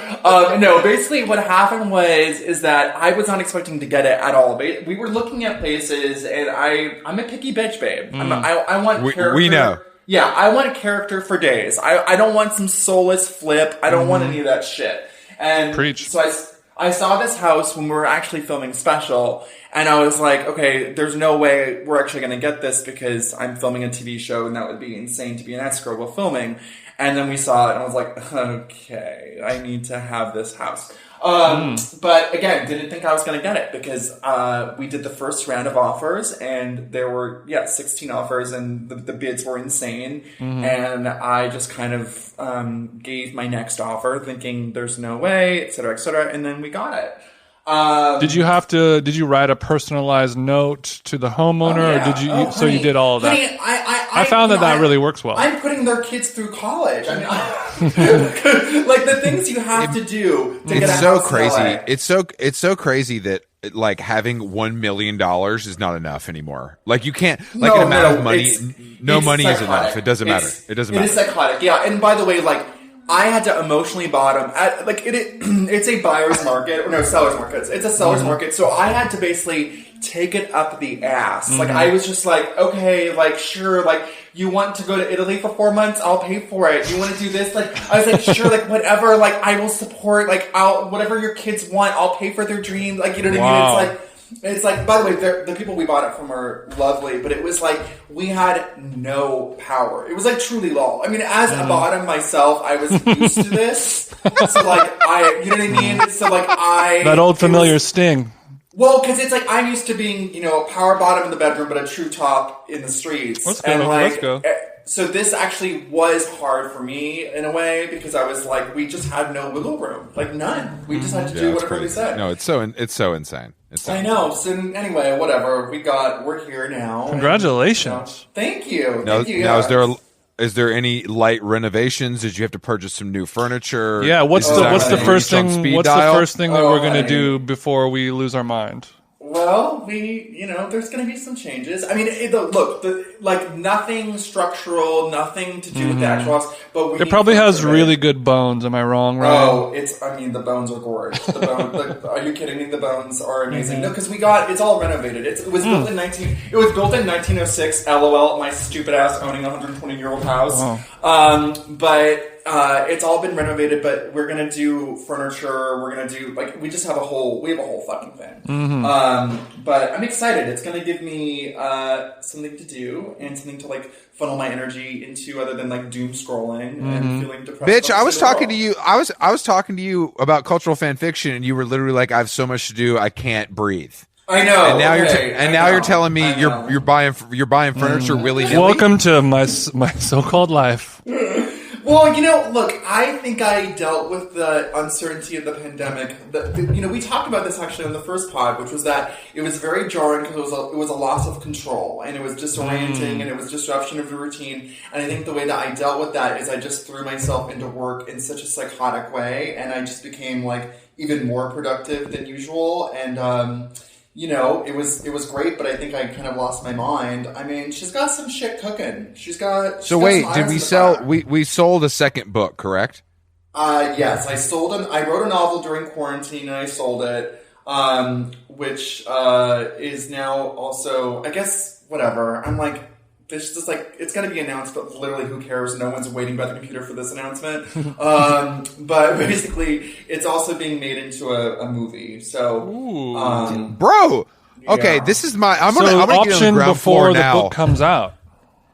No, basically what happened is that I was not expecting to get it at all. We were looking at places, and I'm a picky bitch, babe. I want character. We know. Yeah, I want a character for days. I don't want some soulless flip. I don't want any of that shit. And Preach. so I saw this house when we were actually filming special, and I was like, okay, there's no way we're actually going to get this because I'm filming a TV show, and that would be insane to be an escrow while filming. And then we saw it, and I was like, okay, I need to have this house. But again, didn't think I was going to get it because we did the first round of offers, and there were 16 offers, and the bids were insane. And I just kind of gave my next offer, thinking there's no way, et cetera, and then we got it. Did you write a personalized note to the homeowner, or did you? So you did all of that. Honey, I found that really works well. I'm putting their kids through college. I mean, like the things you have to do to get a It's so house in crazy. LA. It's so crazy that like having $1 million is not enough anymore. Like you can't like an amount of money. It's Money is psychotic. enough. It doesn't matter. It doesn't matter. It is psychotic. Yeah. And by the way, like I had to emotionally bottom at like it's a buyer's market or no seller's market. It's a seller's market. So I had to basically take it up the ass. Like I was just like, okay, like sure, like you want to go to Italy for 4 months, I'll pay for it. You want to do this? Like I was like, sure, like whatever, like I will support, like I'll whatever your kids want, I'll pay for their dreams. Like you know what I mean? It's like, by the way, the people we bought it from are lovely, but it was like we had no power. It was like truly lol. I mean, as a bottom myself, I was used to this. So like you know what I mean? So like that old familiar sting. Well, because it's like I'm used to being, a power bottom in the bedroom, but a true top in the streets. Let's go. And like, Let's go. So this actually was hard for me in a way because I was like, we just had no wiggle room, like none. We just had to do it's whatever we crazy. said. No, it's so insane. I know. So anyway, whatever. We're here now. Congratulations. Thank you. Now, Thank you. now guys. is there any light renovations? Did you have to purchase some new furniture? Yeah. What's Is the that first on thing? speed What's dial? the first thing that Oh, we're gonna honey. do before we lose our mind? Well, there's going to be some changes. I mean, like nothing structural, nothing to do with the actual house, but we It need probably has furniture, right? really good bones. Am I wrong, Ryan? Oh, the bones are gorgeous. Are you kidding me? The bones are amazing. No, because it's all renovated. It was built in 1906. LOL, my stupid ass owning a 120-year-old house. Oh. But it's all been renovated, but we're gonna do furniture. We're gonna do we just have a whole fucking thing. But I'm excited. It's gonna give me something to do and something to funnel my energy into, other than doom scrolling and feeling depressed. Bitch, I was talking to you. I was talking to you about cultural fan fiction, and you were literally like, "I have so much to do, I can't breathe." I know. And now you're telling me you're buying furniture willy-nilly. Welcome to my so-called life. Well, look, I think I dealt with the uncertainty of the pandemic. We talked about this actually on the first pod, which was that it was very jarring because it was a loss of control, and it was disorienting, and it was disruption of the routine. And I think the way that I dealt with that is I just threw myself into work in such a psychotic way, and I just became even more productive than usual. And it was great, but I think I kind of lost my mind. I mean, she's got some shit cooking. So wait, did we sell? We sold a second book, correct? Yes, I wrote a novel during quarantine, and I sold it, which is now also, I guess, whatever. I'm it's just it's going to be announced, but literally who cares? No one's waiting by the computer for this announcement. But basically, it's also being made into a movie. So, bro, okay, this is my. I'm gonna get on the ground floor before now. the book comes out.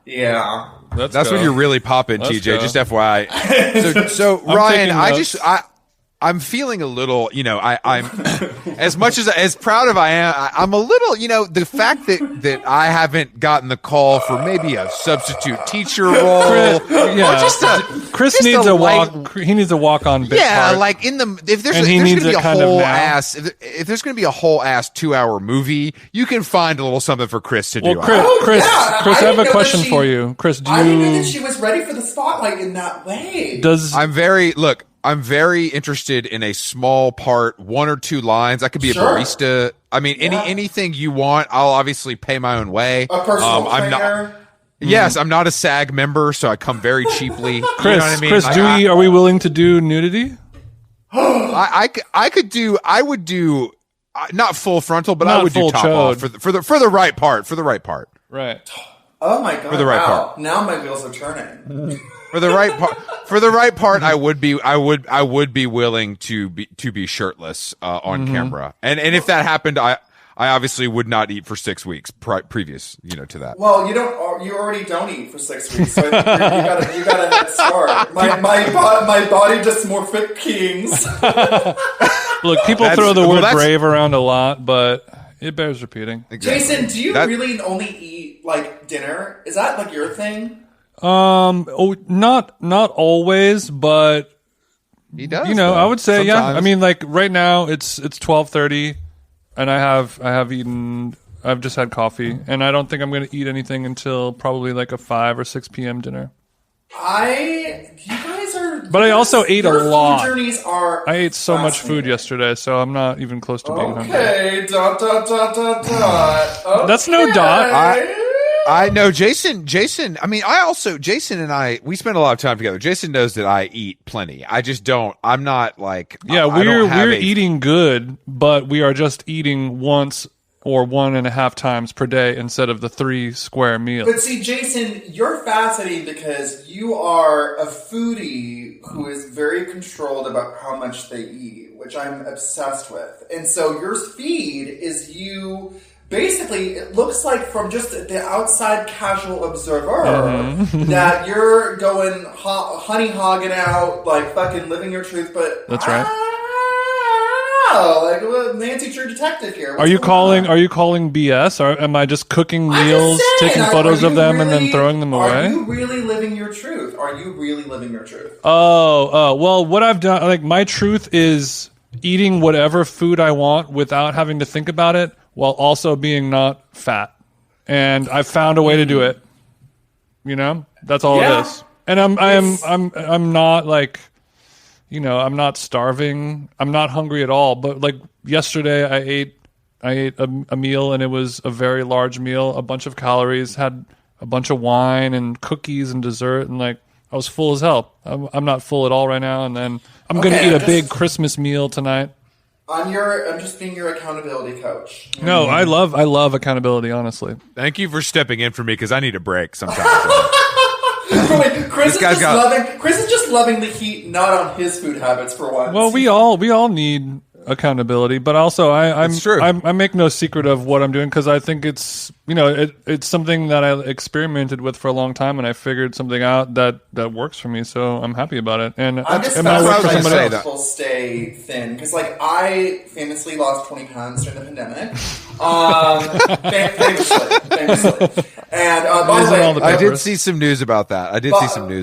Yeah, that's when you're really popping, TJ. Just FYI. So Ryan, I'm feeling a little, I'm as much as proud of I am, I'm a little, the fact that I haven't gotten the call for maybe a substitute teacher role. Chris needs a walk. He needs a walk on bit part. If there's going to be a whole ass, if there's going to be a whole ass 2-hour movie, you can find a little something for Chris to do. Chris, I have a question for you. Chris, I didn't know that she was ready for the spotlight in that way. I'm very interested in a small part, 1 or 2 lines. I could be a barista. I mean, anything you want. I'll obviously pay my own way. A personal trainer. Yes, I'm not a SAG member, so I come very cheaply. Chris, you know what I mean? Chris, are we willing to do nudity? I would do not full frontal, but I would do top off for the right part. For the right part. Right. Oh my god! For the right part. Now my wheels are turning. For the right part, I would be willing to be shirtless on camera, and if that happened, I obviously would not eat for 6 weeks previous, to that. Well, you already don't eat for 6 weeks, so you got a head start. My body dysmorphic kings. Look, people throw the word brave around a lot, but it bears repeating. Exactly. Jason, do you really only eat dinner? Is that your thing? Not always, but he does. I would say, sometimes. I mean, right now it's 12:30, and I've just had coffee, and I don't think I'm going to eat anything until probably a 5 or 6 p.m. dinner. But I also ate a lot. Journeys are I ate so much food yesterday, so I'm not even close to being hungry. Okay, dot. Okay. That's no dot. I know Jason. I mean, Jason and I, we spend a lot of time together. Jason knows that I eat plenty. I just don't. I'm not we're eating good, but we are just eating once or 1.5 times per day instead of the 3 square meals. But see, Jason, you're fascinating because you are a foodie who is very controlled about how much they eat, which I'm obsessed with. And so your feed is you. Basically, it looks like from just the outside casual observer that you're going honey hogging out, fucking living your truth. But that's right. Nancy True Detective here. Are you calling BS? Or am I just cooking meals, taking photos of them, and then throwing them away? Are you really living your truth? Oh, well, what I've done, my truth is eating whatever food I want without having to think about it, while also being not fat. And I've found a way to do it. That's all it is. And I'm not I'm not starving. I'm not hungry at all. But yesterday I ate a meal, and it was a very large meal, a bunch of calories, had a bunch of wine and cookies and dessert, and I was full as hell. I'm not full at all right now, and then I'm going to eat a big Christmas meal tonight. I'm just being your accountability coach. No, I love accountability, honestly. Thank you for stepping in for me because I need a break sometimes. Wait, Chris is just loving the heat, not on his food habits for once. Well, we all need accountability, but also I make no secret of what I'm doing because I think it's it's something that I experimented with for a long time, and I figured something out that works for me. So I'm happy about it. And I'm just fascinated by people stay thin because, like, I famously lost 20 pounds during the pandemic. Famously. And by the way, I did see some news about that.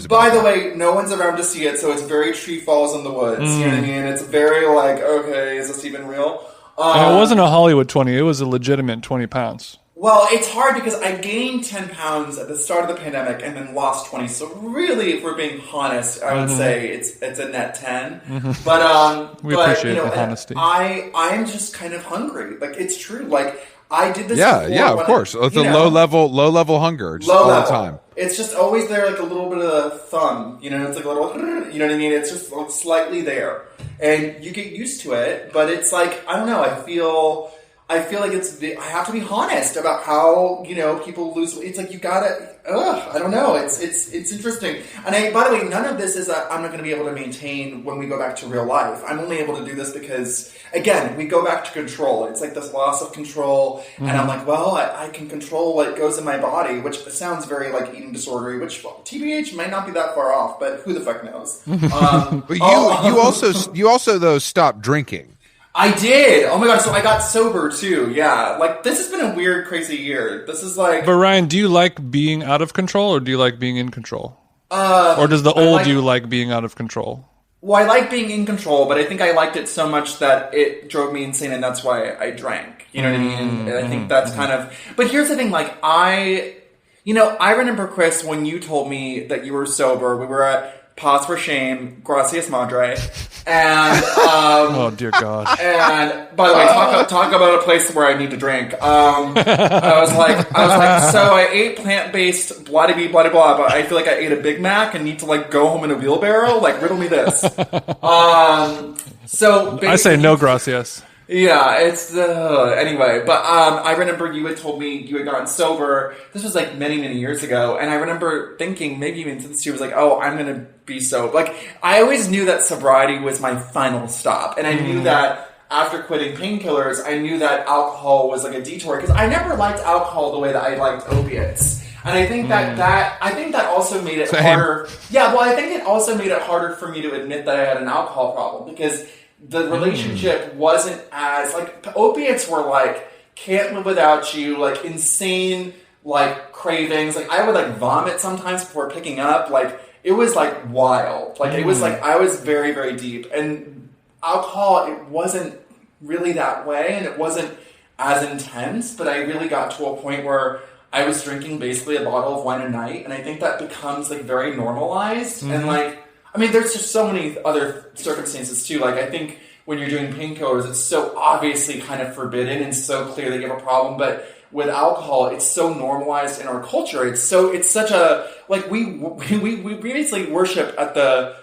By the way, no one's around to see it, so it's very tree falls in the woods. You know what I mean? It's very like, okay, is this even real? And it wasn't a Hollywood 20; it was a legitimate 20 pounds. Well, it's hard because I gained 10 pounds at the start of the pandemic and then lost 20. So really, if we're being honest, I would say it's a net 10. But we appreciate the honesty. I'm just kind of hungry. Like, it's true. Like, I did this. Yeah, of course. It's a low level hunger, just all the time. It's just always there, like a little bit of the thumb. It's like a little. You know what I mean? It's just like slightly there, and you get used to it. But it's like, I don't know. I feel like I have to be honest about how, people lose. It's like you gotta. I don't know. It's interesting. And by the way, none of this is that I'm not going to be able to maintain when we go back to real life. I'm only able to do this because, again, we go back to control. It's like this loss of control, and I'm like, well, I can control what goes in my body, which sounds very like eating disorder, which TBH might not be that far off, but who the fuck knows? But you also though stopped drinking. I did. Oh my god! So I got sober too. Yeah, like this has been a weird, crazy year. This is like. But Ryan, do you like being out of control, or do you like being in control? Or does the old you like being out of control? Well, I like being in control, but I think I liked it so much that it drove me insane, and that's why I drank. You know what I mean? And I think that's kind of. But here's the thing: like I remember, Chris, when you told me that you were sober. We were at Pause for Shame, Gracias Madre. And oh dear God! And by the way, talk about a place where I need to drink. I was like, so I ate plant-based, blah blah blah blah, but I feel like I ate a Big Mac and need to like go home in a wheelbarrow. Like, riddle me this. So I say no, gracias. Yeah, it's anyway. But I remember you had told me you had gotten sober. This was like many, many years ago, and I remember thinking, maybe even since you was like, "Oh, I'm gonna be sober." Like, I always knew that sobriety was my final stop, and I knew that after quitting painkillers, I knew that alcohol was like a detour because I never liked alcohol the way that I liked opiates. And I think that also made it harder. Yeah, well, I think it also made it harder for me to admit that I had an alcohol problem because the relationship wasn't as, like, opiates were like, can't live without you, like, insane, like, cravings. Like, I would, like, vomit sometimes before picking up. Like, it was, like, wild. Like, it was, like, I was very, very deep. And alcohol, it wasn't really that way, and it wasn't as intense, but I really got to a point where I was drinking basically a bottle of wine a night, and I think that becomes, like, very normalized. And, like, I mean, there's just so many other circumstances, too. Like, I think when you're doing painkillers, it's so obviously kind of forbidden and so clear that you have a problem. But with alcohol, it's so normalized in our culture. It's such a, like, we basically worship at the,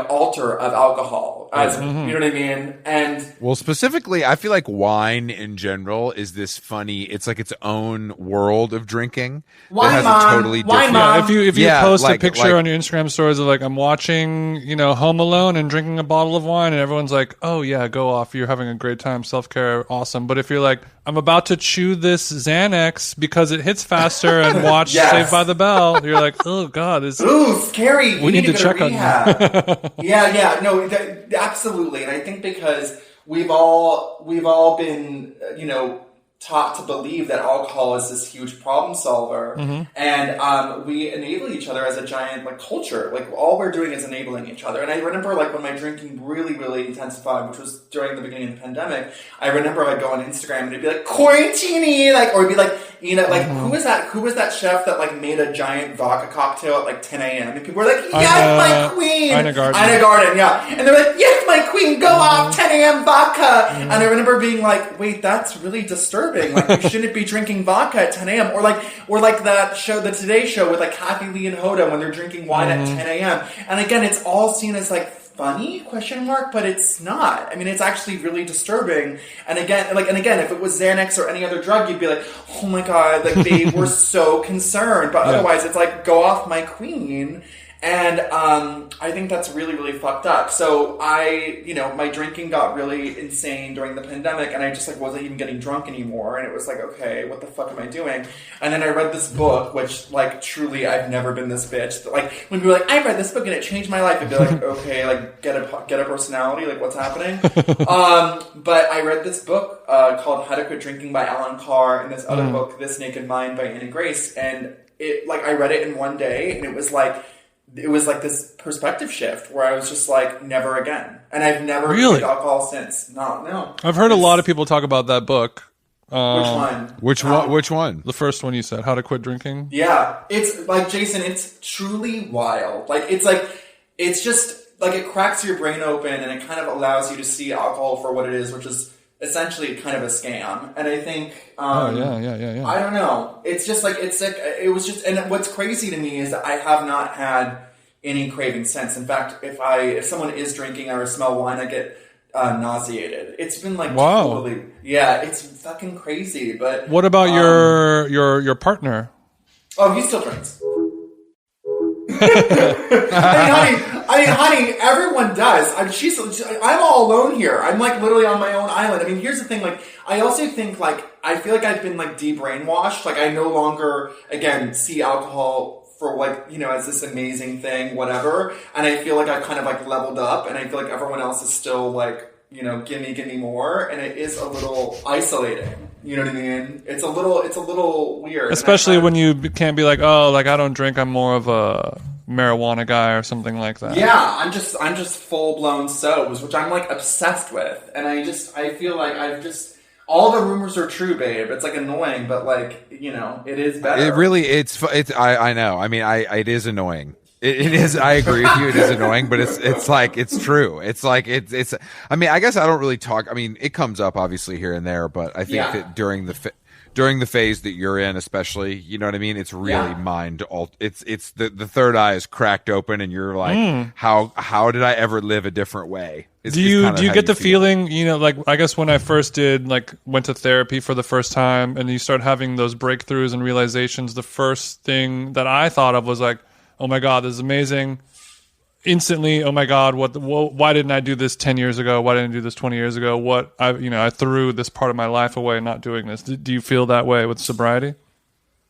altar of alcohol. As, you know what I mean? And well, specifically, I feel like wine in general is this funny, it's like its own world of drinking. Wine that has mom, a totally wine different. mom. Yeah, if you post a picture on your Instagram stories of like, I'm watching, Home Alone and drinking a bottle of wine, and everyone's like, oh yeah, go off. You're having a great time. Self-care, awesome. But if you're like, I'm about to chew this Xanax because it hits faster and watch Saved by the Bell, you're like, oh God, ooh, scary. We need to check on you. Yeah, no, absolutely. And I think because we've all been, taught to believe that alcohol is this huge problem solver, and we enable each other as a giant, like, culture. Like, all we're doing is enabling each other. And I remember, like, when my drinking really, really intensified, which was during the beginning of the pandemic, I remember I'd go on Instagram and it'd be like, quarantini, like, or it'd be like, who was that chef that, like, made a giant vodka cocktail at, like, 10 a.m. and people were like, yes, my queen! Ina Garden, yeah. And they're like, yes, my queen, go off, 10 a.m. vodka! And I remember being like, wait, that's really disturbing. Like, you shouldn't be drinking vodka at 10 a.m. Or like that show, the Today Show with, like, Kathy Lee and Hoda when they're drinking wine at 10 a.m. And again, it's all seen as, like, funny, but it's not. I mean, it's actually really disturbing. And again, if it was Xanax or any other drug, you'd be like, oh my God, like they were so concerned. But otherwise, it's like, go off my queen. And I think that's really, really fucked up. So my drinking got really insane during the pandemic, and I just like wasn't even getting drunk anymore. And it was like, okay, what the fuck am I doing? And then I read this book, which like truly I've never been this bitch. Like when people are like, I read this book and it changed my life, I'd be like, okay, like get a personality, like what's happening? But I read this book called How to Quit Drinking by Alan Carr, and this other book, This Naked Mind by Anna Grace, and it like I read it in one day, and it was like this perspective shift where I was just like, never again. And I've never drank alcohol since. No. I've heard a lot of people talk about that book. Which one? Which one? The first one you said, How to Quit Drinking? Yeah. It's like, Jason, it's truly wild. It's just like it cracks your brain open, and it kind of allows you to see alcohol for what it is, which is essentially kind of a scam. And I think yeah. I don't know, it's just like it was just, and what's crazy to me is that I have not had any craving since. In fact, if someone is drinking or smell wine, I get nauseated. It's been like totally, it's fucking crazy. But what about your partner? Oh, he still drinks. honey, everyone does. I'm all alone here. I'm like literally on my own island. I mean, here's the thing. Like, I also think like I feel like I've been like de-brainwashed. Like, I no longer again see alcohol for like, as this amazing thing, whatever. And I feel like I've kind of like leveled up, and I feel like everyone else is still like, give me more, and it is a little isolating. You know what I mean? It's a little weird. Especially when you can't be like, oh, like I don't drink, I'm more of a marijuana guy or something like that. Yeah, I'm just full blown sobs, which I'm like obsessed with, and I feel like all the rumors are true, babe. It's like annoying, but like, it is better. It really, I know. I mean, it is annoying. It is. I agree with you. It is annoying, but it's like it's true. It's like it's. I mean, I guess I don't really talk. I mean, it comes up obviously here and there, but I think that during the phase that you're in, especially, you know what I mean. It's really It's the third eye is cracked open, and you're like, how did I ever live a different way? Do you get the feeling? Like I guess when I first went to therapy for the first time, and you start having those breakthroughs and realizations. The first thing that I thought of was like, oh my God, this is amazing. Instantly, oh my God, why didn't I do this 10 years ago? Why didn't I do this 20 years ago? I threw this part of my life away not doing this. Do you feel that way with sobriety?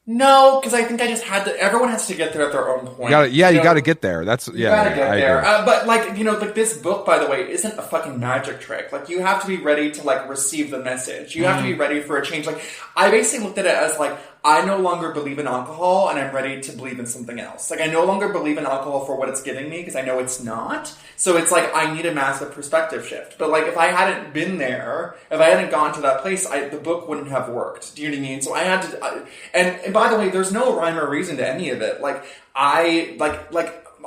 No, because I think I just had to. Everyone has to get there at their own point. You got to get there. That's you got to get there. But like this book, by the way, isn't a fucking magic trick. Like, you have to be ready to like receive the message. You have to be ready for a change. Like, I basically looked at it as like, I no longer believe in alcohol, and I'm ready to believe in something else. Like, I no longer believe in alcohol for what it's giving me, because I know it's not. So it's like, I need a massive perspective shift. But like, if I hadn't been there, if I hadn't gone to that place, the book wouldn't have worked. Do you know what I mean? So I had to, and by the way, there's no rhyme or reason to any of it. Like, I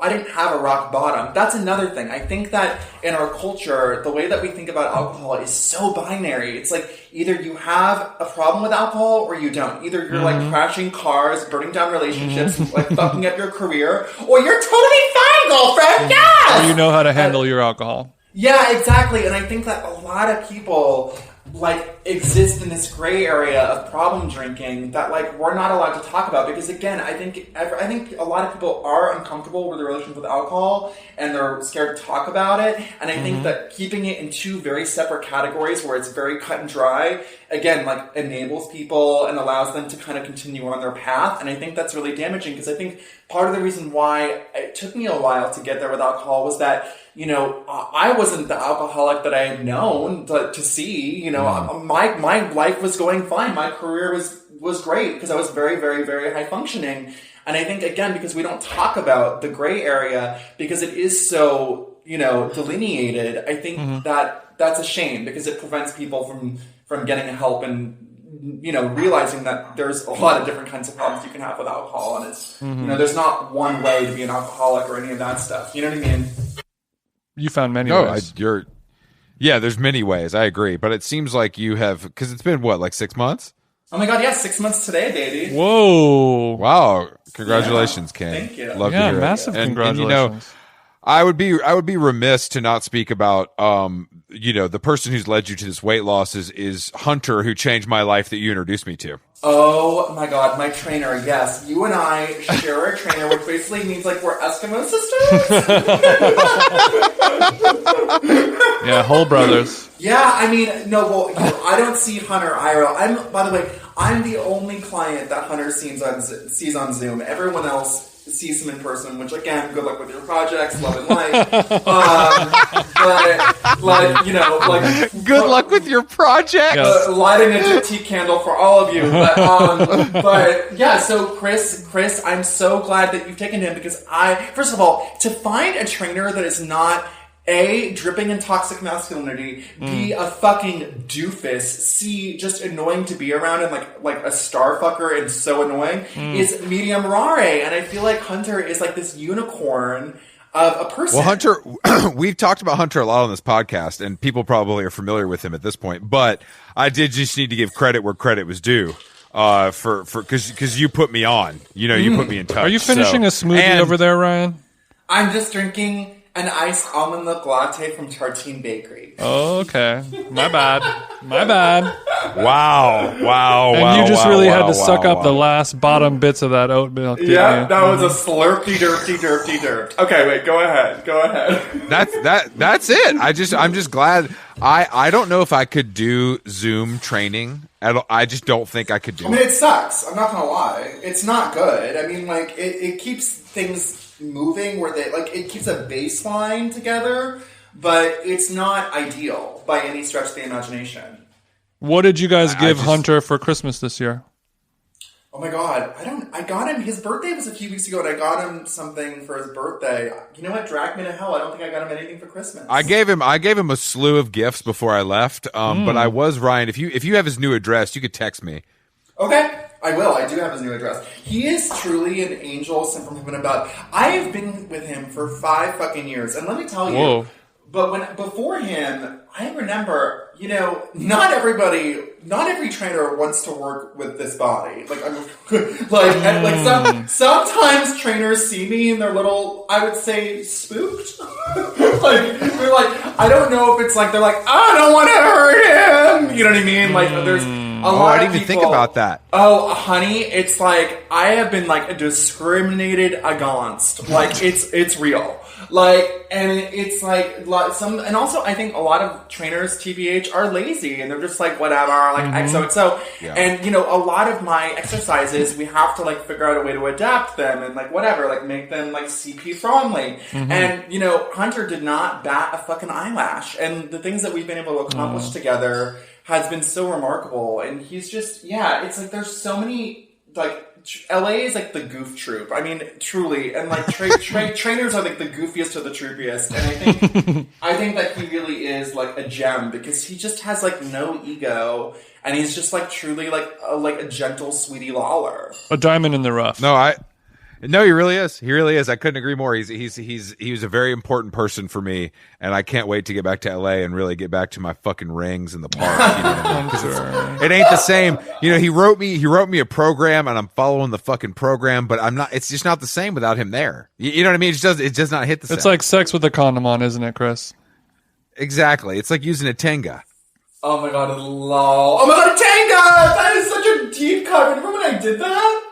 didn't have a rock bottom. That's another thing. I think that in our culture, the way that we think about alcohol is so binary. It's like, either you have a problem with alcohol or you don't. Either you're like crashing cars, burning down relationships, like fucking up your career, or you're totally fine, girlfriend. Yes! Or you know how to handle your alcohol. Yeah, exactly. And I think that a lot of people like exist in this gray area of problem drinking that like we're not allowed to talk about, because again, I think a lot of people are uncomfortable with their relationship with alcohol, and they're scared to talk about it. And I think that keeping it in two very separate categories where it's very cut and dry, again, like enables people and allows them to kind of continue on their path. And I think that's really damaging, because I think part of the reason why it took me a while to get there with alcohol was that, I wasn't the alcoholic that I had known to see. My life was going fine. My career was great, because I was very, very, very high functioning. And I think, again, because we don't talk about the gray area, because it is so, delineated, I think that's a shame, because it prevents people from getting help and, realizing that there's a lot of different kinds of problems you can have with alcohol. And it's, there's not one way to be an alcoholic or any of that stuff. You know what I mean? You found many ways. There's many ways. I agree. But it seems like you have, because it's been what, like 6 months? Oh my God, 6 months today, baby. Whoa. Wow. Congratulations, Ken. Thank you. Love to hear massive it. congratulations. I would be remiss to not speak about the person who's led you to this weight loss is Hunter, who changed my life that you introduced me to. Oh my god, my trainer, yes. You and I share a trainer, which basically means like we're Eskimo sisters. Yeah, whole brothers. Yeah, I mean, no, well, I don't see Hunter IRL. By the way, I'm the only client that Hunter sees on Zoom. Everyone else sees him in person, which again, good luck with your projects, love and light. But like, good luck with your projects. Lighting a tea candle for all of you. But yeah, so Chris, I'm so glad that you've taken him because first of all, to find a trainer that is not A, dripping in toxic masculinity, B, a fucking doofus, C, just annoying to be around and like a star fucker and so annoying, is medium rare. And I feel like Hunter is like this unicorn of a person. Well, Hunter, we've talked about Hunter a lot on this podcast, and people probably are familiar with him at this point, but I did just need to give credit where credit was due. Because you put me on. You put me in touch. Are you finishing a smoothie over there, Ryan? I'm just drinking an iced almond milk latte from Tartine Bakery. Oh, okay. My bad. Wow. And you just really had to suck up the last bottom bits of that oat milk. Yeah, that was a slurpy, derpy. Okay, wait, go ahead. That's it. I'm just glad. I don't know if I could do Zoom training. I just don't think I could do it. I mean, it sucks. I'm not gonna lie. It's not good. I mean, like, it keeps things moving where it keeps a baseline together, but it's not ideal by any stretch of the imagination. What did you guys give Hunter for Christmas this year? Oh my god, I got him, his birthday was a few weeks ago, and I got him something for his birthday. You know what, drag me to hell, I don't think I got him anything for Christmas. I gave him a slew of gifts before I left, but I was, Ryan, if you have his new address, you could text me. Okay, I will. I do have his new address. He is truly an angel sent from heaven above. I have been with him for 5 fucking years, and let me tell you, Whoa. But before him, I remember, not every trainer wants to work with this body. Sometimes trainers see me and they're little, I would say, spooked. They're like, I don't know if it's like, they're like, I don't want to hurt him. You know what I mean? Like, there's a lot I didn't of even think about that. Oh, honey, it's like, I have been discriminated against. It's real. And it's and also I think a lot of trainers, TBH, are lazy and they're just like, whatever, XOXO. Yeah. And, a lot of my exercises, we have to figure out a way to adapt them and whatever, make them CP friendly. Mm-hmm. And, Hunter did not bat a fucking eyelash. And the things that we've been able to accomplish together has been so remarkable. And he's just, it's there's so many, LA is the goof troop. I mean, truly, and trainers are the goofiest of the troopiest. And I think that he really is a gem because he just has no ego, and he's just truly a gentle Sweetie Lawler, a diamond in the rough. No, he really is. He really is. I couldn't agree more. He was a very important person for me, and I can't wait to get back to LA and really get back to my fucking rings in the park. It ain't the same. He wrote me a program, and I'm following the fucking program, but I'm not. It's just not the same without him there. You know what I mean? It does not hit the same. It's like sex with a condom on, isn't it, Chris? Exactly. It's like using a Tenga. Oh my god, lol. Oh my god, a Tenga! That is such a deep cut. Remember when I did that?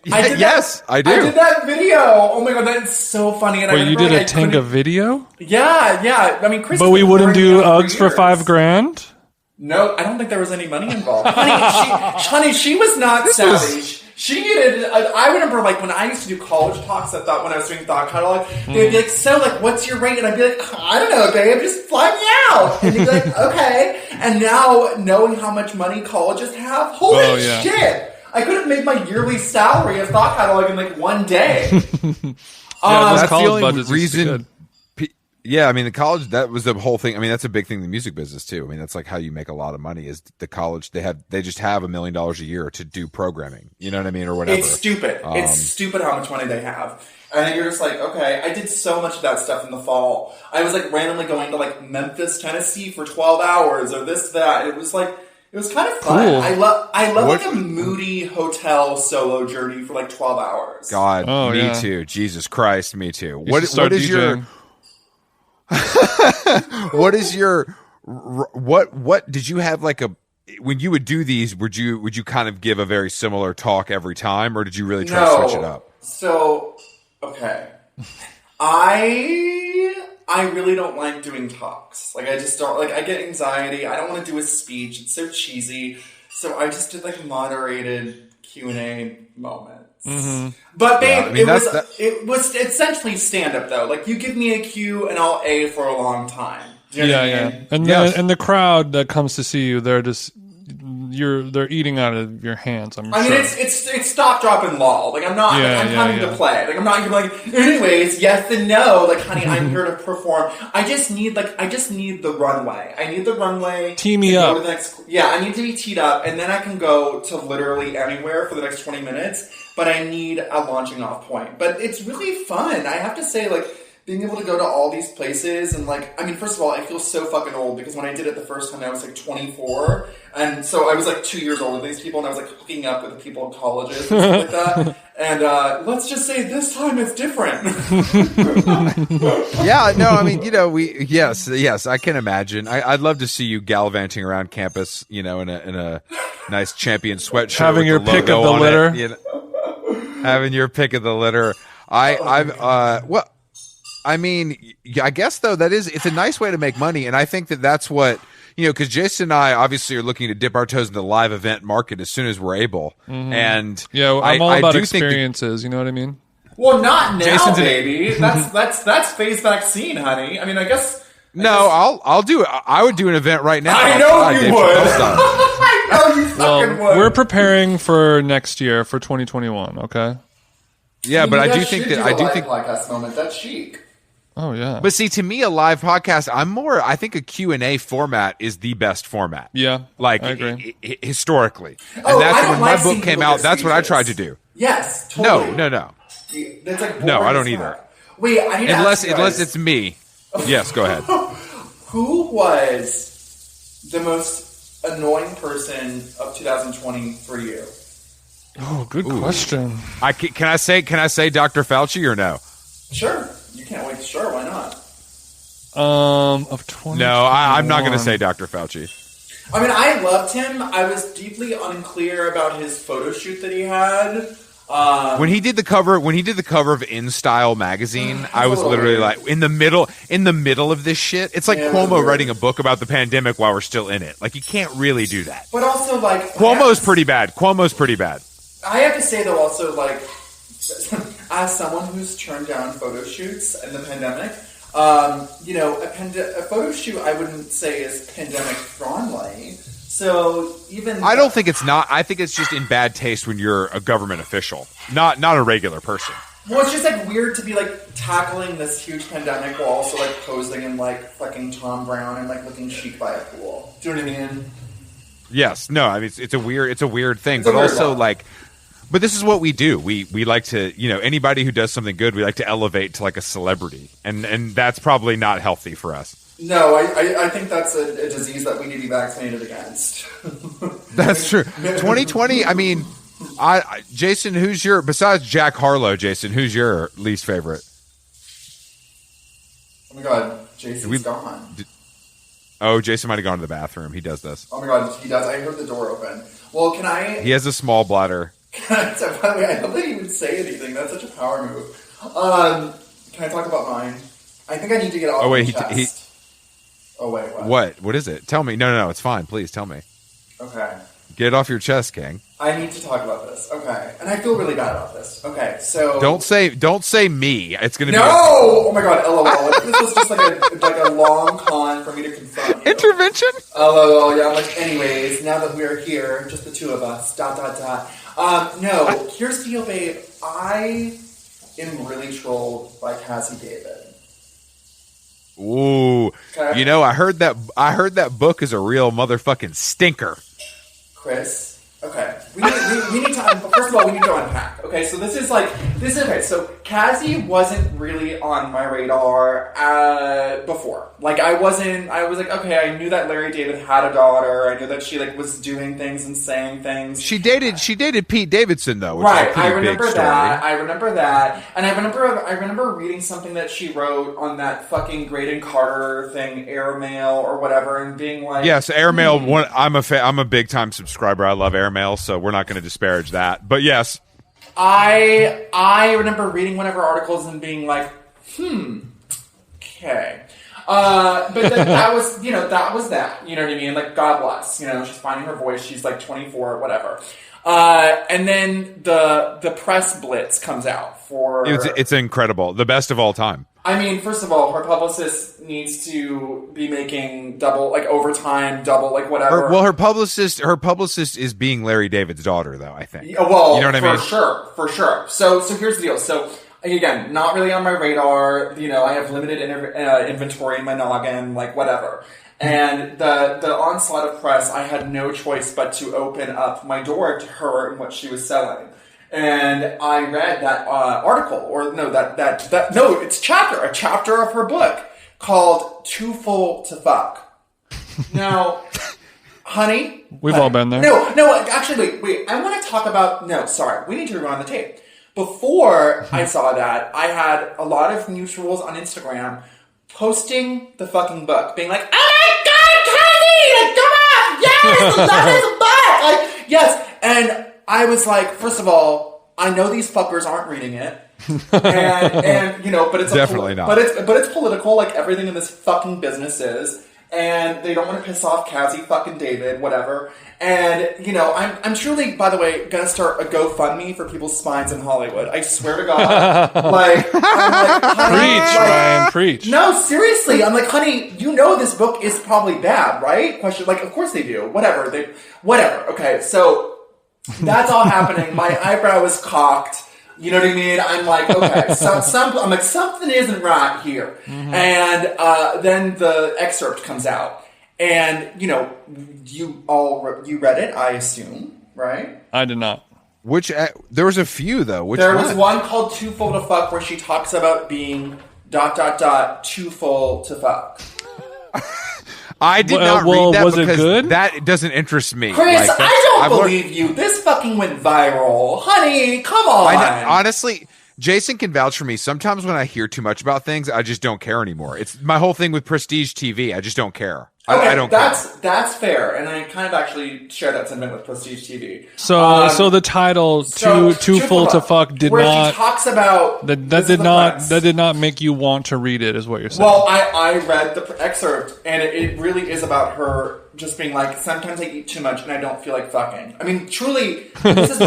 Yes, I do. I did that video. Oh my god, that is so funny. And Wait, you did a Tenga video? Yeah. I mean, Chris. But we wouldn't do Uggs for $5,000? No, I don't think there was any money involved. Honey, she was not savvy. She needed. I remember when I used to do college talks. I thought when I was doing Thought Catalog, they'd be like, "So, what's your rate?" And I'd be like, "I don't know, babe. Just fly me out." And they'd be like, "Okay." And now knowing how much money colleges have, holy shit! I could have made my yearly salary of Thought Catalog in one day. That's the only reason. Yeah, I mean, the college, that was the whole thing. I mean, that's a big thing in the music business too. I mean, that's how you make a lot of money is the college. They just have $1 million a year to do programming. You know what I mean? Or whatever. It's stupid. It's stupid how much money they have. And then you're just okay, I did so much of that stuff in the fall. I was randomly going to Memphis, Tennessee for 12 hours or this, that. It It was kind of fun. Cool. I love like a moody hotel solo journey for like 12 hours. God, me yeah. too. Jesus Christ, me too. What is your what is your what did you have like a when you would do these, would you kind of give a very similar talk every time, or did you really try to switch it up? So, okay. I really don't like doing talks. Like, I just don't, like, I get anxiety. I don't want to do a speech. It's so cheesy. So I just did, like, moderated Q&A moments. Mm-hmm. But, babe, I mean, it was essentially stand-up, though. Like, you give me a Q and I'll A for a long time. Do you know what I mean? And and the crowd that comes to see you, they're just they're eating out of your hands. I mean, it's stop, drop, and lull. Like, I'm not. I'm coming to play. Like, I'm not like. Anyways, yes and no. Like, honey, I'm here to perform. I just need the runway. I need the runway. Tee me up. I need to be teed up, and then I can go to literally anywhere for the next 20 minutes. But I need a launching off point. But it's really fun. I have to say, like, being able to go to all these places and, like, I mean, first of all, I feel so fucking old because when I did it the first time, I was, like, 24. And so I was, like, 2 years older than these people, and I was, like, hooking up with the people in colleges and stuff like that. And let's just say this time it's different. Yeah, no, I mean, you know, yes, I can imagine. I'd love to see you gallivanting around campus, you know, in a nice Champion sweatshirt, having your pick of the litter. You know, having your pick of the litter. I mean, I guess though it's a nice way to make money, and I think that's what, you know, because Jason and I obviously are looking to dip our toes in the live event market as soon as we're able. Mm-hmm. And I'm all about experiences. You know what I mean? Well, not now, baby. That's phase vaccine, honey. I mean, I guess. I'll do it. I would do an event right now. I know you would. I know you fucking would. We're preparing for next year, for 2021. Okay. Yeah, but I do think podcast moment. That's chic. Oh yeah. But see, to me, a live podcast, I think a Q&A format is the best format. Yeah. Like, I agree. Historically. And that's when my book came out, that's what I tried to do. Yes, totally. No. That's like no, I don't either. Wait, I need to ask you guys. Unless it's me. Yes, go ahead. Who was the most annoying person of 2020 for you? Oh, good question. Can I say Dr. Fauci or no? Sure. You can't wait. Sure, why not? Of 20. No, I'm not going to say Dr. Fauci. I mean, I loved him. I was deeply unclear about his photo shoot that he had. When he did the cover of InStyle magazine, I was literally like in the middle of this shit. It's like Cuomo writing a book about the pandemic while we're still in it. Like, you can't really do that. But also, like, Cuomo's pretty bad. I have to say, though, also, like, as someone who's turned down photo shoots in the pandemic, you know, a photo shoot I wouldn't say is pandemic friendly. So I don't think it's not. I think it's just in bad taste when you're a government official, not a regular person. Well, it's just like weird to be like tackling this huge pandemic while also like posing in like fucking Tom Brown and like looking chic by a pool. Do you know what I mean? Yes. No. I mean, it's a weird thing, but also like. But this is what we do. We like to, you know, anybody who does something good, we like to elevate to like a celebrity, and that's probably not healthy for us. No, I think that's a disease that we need to be vaccinated against. That's true. 2020. I mean, Jason, besides Jack Harlow? Jason, who's your least favorite? Oh my God, Jason's gone. Jason might have gone to the bathroom. He does this. Oh my God, he does. I heard the door open. Well, can I? He has a small bladder. By the way, I don't think he would say anything. That's such a power move. Can I talk about mine? I think I need to get off my chest. Oh, wait, what? What is it? Tell me. No, it's fine. Please tell me. Okay. Get it off your chest, King. I need to talk about this. Okay. And I feel really bad about this. Okay, so... Don't say me. It's going to be... No! Oh my God, LOL. This was just like a long con for me to confront you. Intervention? LOL, yeah. I'm like, anyways, now that we are here, just the two of us, ... No, here's the deal, babe. I am really trolled by Cazzie David. Ooh, okay. You know, I heard that book is a real motherfucking stinker. Chris, okay, we need to. First of all, we need to unpack. Okay. Okay, so okay. So Cazzie wasn't really on my radar before. Like I was like, okay, I knew that Larry David had a daughter. I knew that she like was doing things and saying things. She dated Pete Davidson though, which right. is a pretty I remember big story. that. I remember that, and I remember reading something that she wrote on that fucking Graydon Carter thing, Airmail or whatever, and being like, yes, Airmail. I'm a big time subscriber. I love Airmail, so we're not going to disparage that. But yes, I remember reading one of her articles and being like, okay. But that was that. You know what I mean? Like, God bless. You know, she's finding her voice. She's like 24 or whatever. And then the press blitz comes out for... It's incredible. The best of all time. I mean, first of all, her publicist needs to be making overtime, whatever. Her publicist is being Larry David's daughter, though, I think. Well, you know what I mean? For sure. So here's the deal. So, again, not really on my radar. You know, I have limited inventory in my noggin, like, whatever. And the onslaught of press, I had no choice but to open up my door to her and what she was selling. And I read that article, it's a chapter of her book called Too Full to Fuck. Now, honey. We've all been there. No, actually, wait. I want to talk about, we need to rewind the tape. Before I saw that, I had a lot of mutuals on Instagram posting the fucking book, being like, oh my God, Cazzie! Like, come on! Yes! That is a book! Like, yes! And I was like, first of all, I know these fuckers aren't reading it. and you know, but it's definitely not. But it's political, like everything in this fucking business is. And they don't want to piss off Cazzie fucking David, whatever. And, you know, I'm truly, by the way, gonna start a GoFundMe for people's spines in Hollywood. I swear to God. I'm like, honey, preach, Ryan, preach. No, seriously. I'm like, honey, you know this book is probably bad, right? Question, like, of course they do. Whatever. Okay, so that's all happening. My eyebrow is cocked. You know what I mean? I'm like, okay, something isn't right here. Mm-hmm. And then the excerpt comes out, and you know, you read it, I assume, right? I did not. Which there was a few though. There was one called Too Full to Fuck, where she talks about being ... too full to fuck. I did not read that was because it good? That doesn't interest me. Chris, I don't believe you. This fucking went viral. Honey, come on. Honestly, Jason can vouch for me. Sometimes when I hear too much about things, I just don't care anymore. It's my whole thing with Prestige TV. I just don't care. Okay, I don't care. That's fair, and I kind of actually share that sentiment with Prestige TV. So the title "Too Full to Fuck" did where not. She talks about that did not make you want to read it, is what you're saying. Well, I read the excerpt, and it really is about her just being like, sometimes I eat too much and I don't feel like fucking. I mean, truly, this is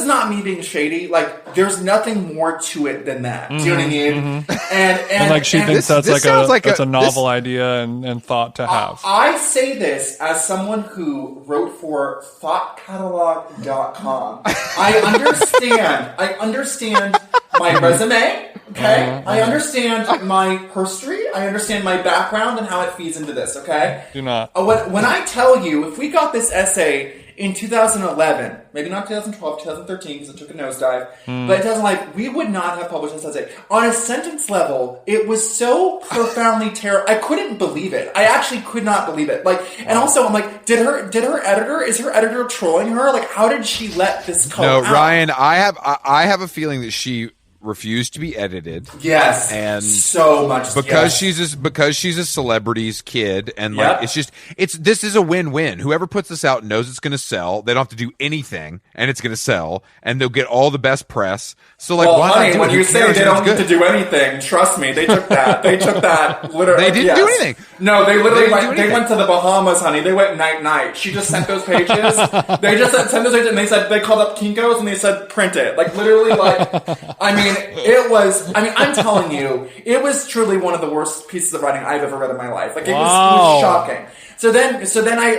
not me being shady. Like, there's nothing more to it than that. Do you know what I mean? Mm-hmm. And like she thinks that's a novel idea and thought to have. I say this as someone who wrote for thoughtcatalog.com. I understand my resume. Okay? I understand my history. I understand my background and how it feeds into this, okay? Do not. When I tell you, if we got this essay in 2011, maybe not 2012, 2013, because it took a nosedive, but in 2011, we would not have published this essay. On a sentence level, it was so profoundly terrible. I couldn't believe it. I actually could not believe it. Like, and also, I'm like, is her editor trolling her? Like, how did she let this come out? No, Ryan, I have a feeling that she refused to be edited. Yes, and so much because she's a celebrity's kid, and like this is a win-win. Whoever puts this out knows it's going to sell. They don't have to do anything, and it's going to sell, and they'll get all the best press. So like, honey, when you say they don't need to do anything, trust me, they took that. They took that literally. They didn't do anything. No, they literally they went to the Bahamas, honey. They went night. She just sent those pages. They just sent those pages, and they called up Kinko's and they said print it. Like literally, I mean. I'm telling you, it was truly one of the worst pieces of writing I've ever read in my life. Like, it was shocking. So then I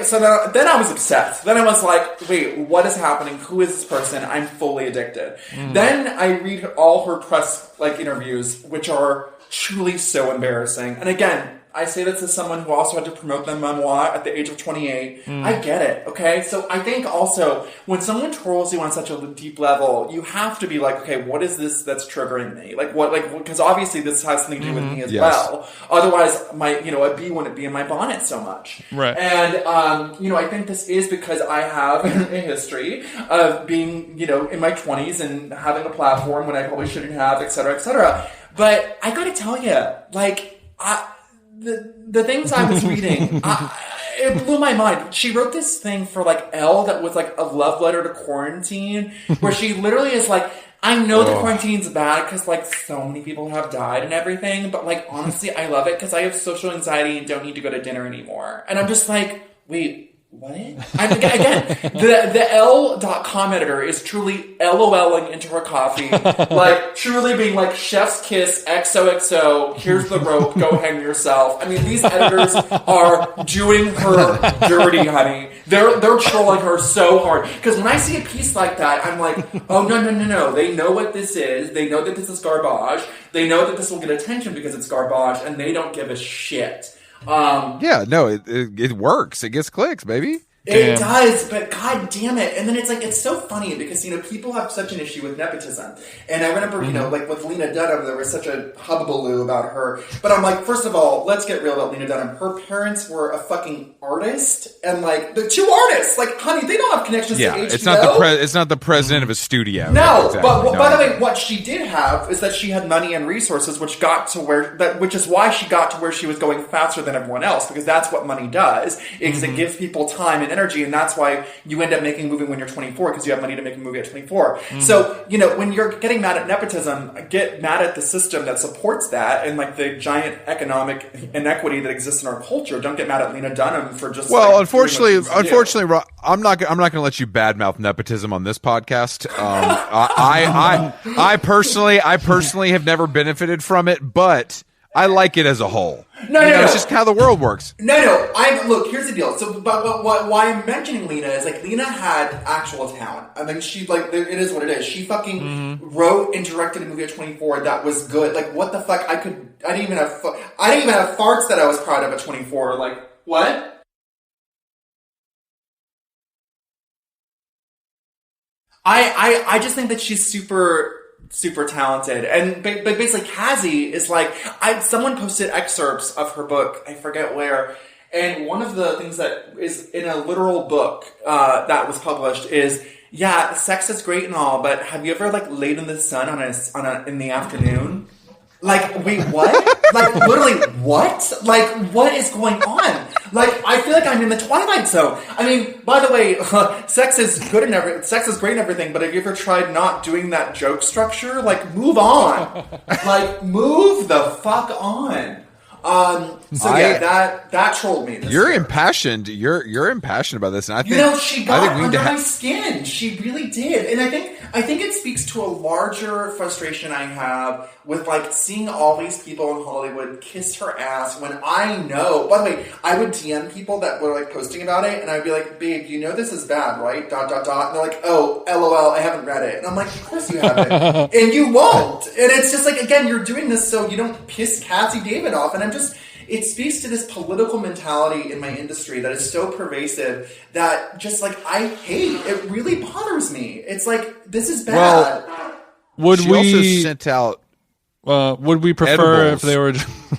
was obsessed. Then I was like, wait, what is happening? Who is this person? I'm fully addicted. Then I read all her press, interviews, which are truly so embarrassing. And again, I say this as someone who also had to promote their memoir at the age of 28. I get it, okay? So I think also, when someone trolls you on such a deep level, you have to be like, okay, what is this that's triggering me? Because obviously this has something to do with me as well. Otherwise, a bee wouldn't be in my bonnet so much. Right. And, I think this is because I have a history of being, in my 20s and having a platform when I probably shouldn't have, et cetera, et cetera. But I gotta tell you, the things I was reading, it blew my mind. She wrote this thing for Elle that was a love letter to quarantine, where she literally is like, I know the quarantine's bad because so many people have died and everything, but honestly, I love it because I have social anxiety and don't need to go to dinner anymore. And I'm just like, wait, what? Again, the L.com editor is truly LOLing into her coffee, truly being like, chef's kiss, XOXO, here's the rope, go hang yourself. I mean, these editors are doing her dirty, honey. They're trolling her so hard. Because when I see a piece like that, I'm like, oh, no. They know what this is. They know that this is garbage. They know that this will get attention because it's garbage, and they don't give a shit. It works. It gets clicks, baby. It does, but god damn it. And then it's so funny because, people have such an issue with nepotism. And I remember, with Lena Dunham, there was such a hubbubaloo about her. But I'm like, first of all, let's get real about Lena Dunham. Her parents were a fucking artist. And, the two artists, honey, they don't have connections to HBO. It's not the president of a studio. No, exactly. But by the way, what she did have is that she had money and resources, which is why she got to where she was going faster than everyone else, because that's what money does, is it gives people time and energy, and that's why you end up making a movie when you're 24, because you have money to make a movie at 24. So, when you're getting mad at nepotism, get mad at the system that supports that and the giant economic inequity that exists in our culture. Don't get mad at Lena Dunham for just unfortunately, I'm not going to let you badmouth nepotism on this podcast. I personally have never benefited from it, but I like it as a whole. No. It's just how the world works. No. Look, here's the deal. So, but why I'm mentioning Lena is Lena had actual talent. I mean, she it is what it is. She fucking wrote and directed a movie at 24 that was good. What the fuck? I didn't even have farts that I was proud of at 24. What? I just think that she's super talented. And but basically Cazzie is someone posted excerpts of her book, I forget where, and one of the things that is in a literal book that was published is, sex is great and all, but have you ever laid in the sun in the afternoon? Wait, what? Literally, what? What is going on? I feel like I'm in the Twilight Zone. I mean, by the way, sex is great and everything, but have you ever tried not doing that joke structure? Move on. Move the fuck on. That trolled me. You're impassioned. You're impassioned about this, and I think she got under my skin. She really did, and I think it speaks to a larger frustration I have with seeing all these people in Hollywood kiss her ass when I know. By the way, I would DM people that were posting about it, and I'd be like, "Babe, you know this is bad, right?" ... And they're like, "Oh, LOL, I haven't read it." And I'm like, "Of course you haven't, and you won't." And it's just again, you're doing this so you don't piss Cazzie David off, and it speaks to this political mentality in my industry that is so pervasive that just I hate. It really bothers me. It's this is bad. Well, she also sent out. Would we prefer edibles. if they were?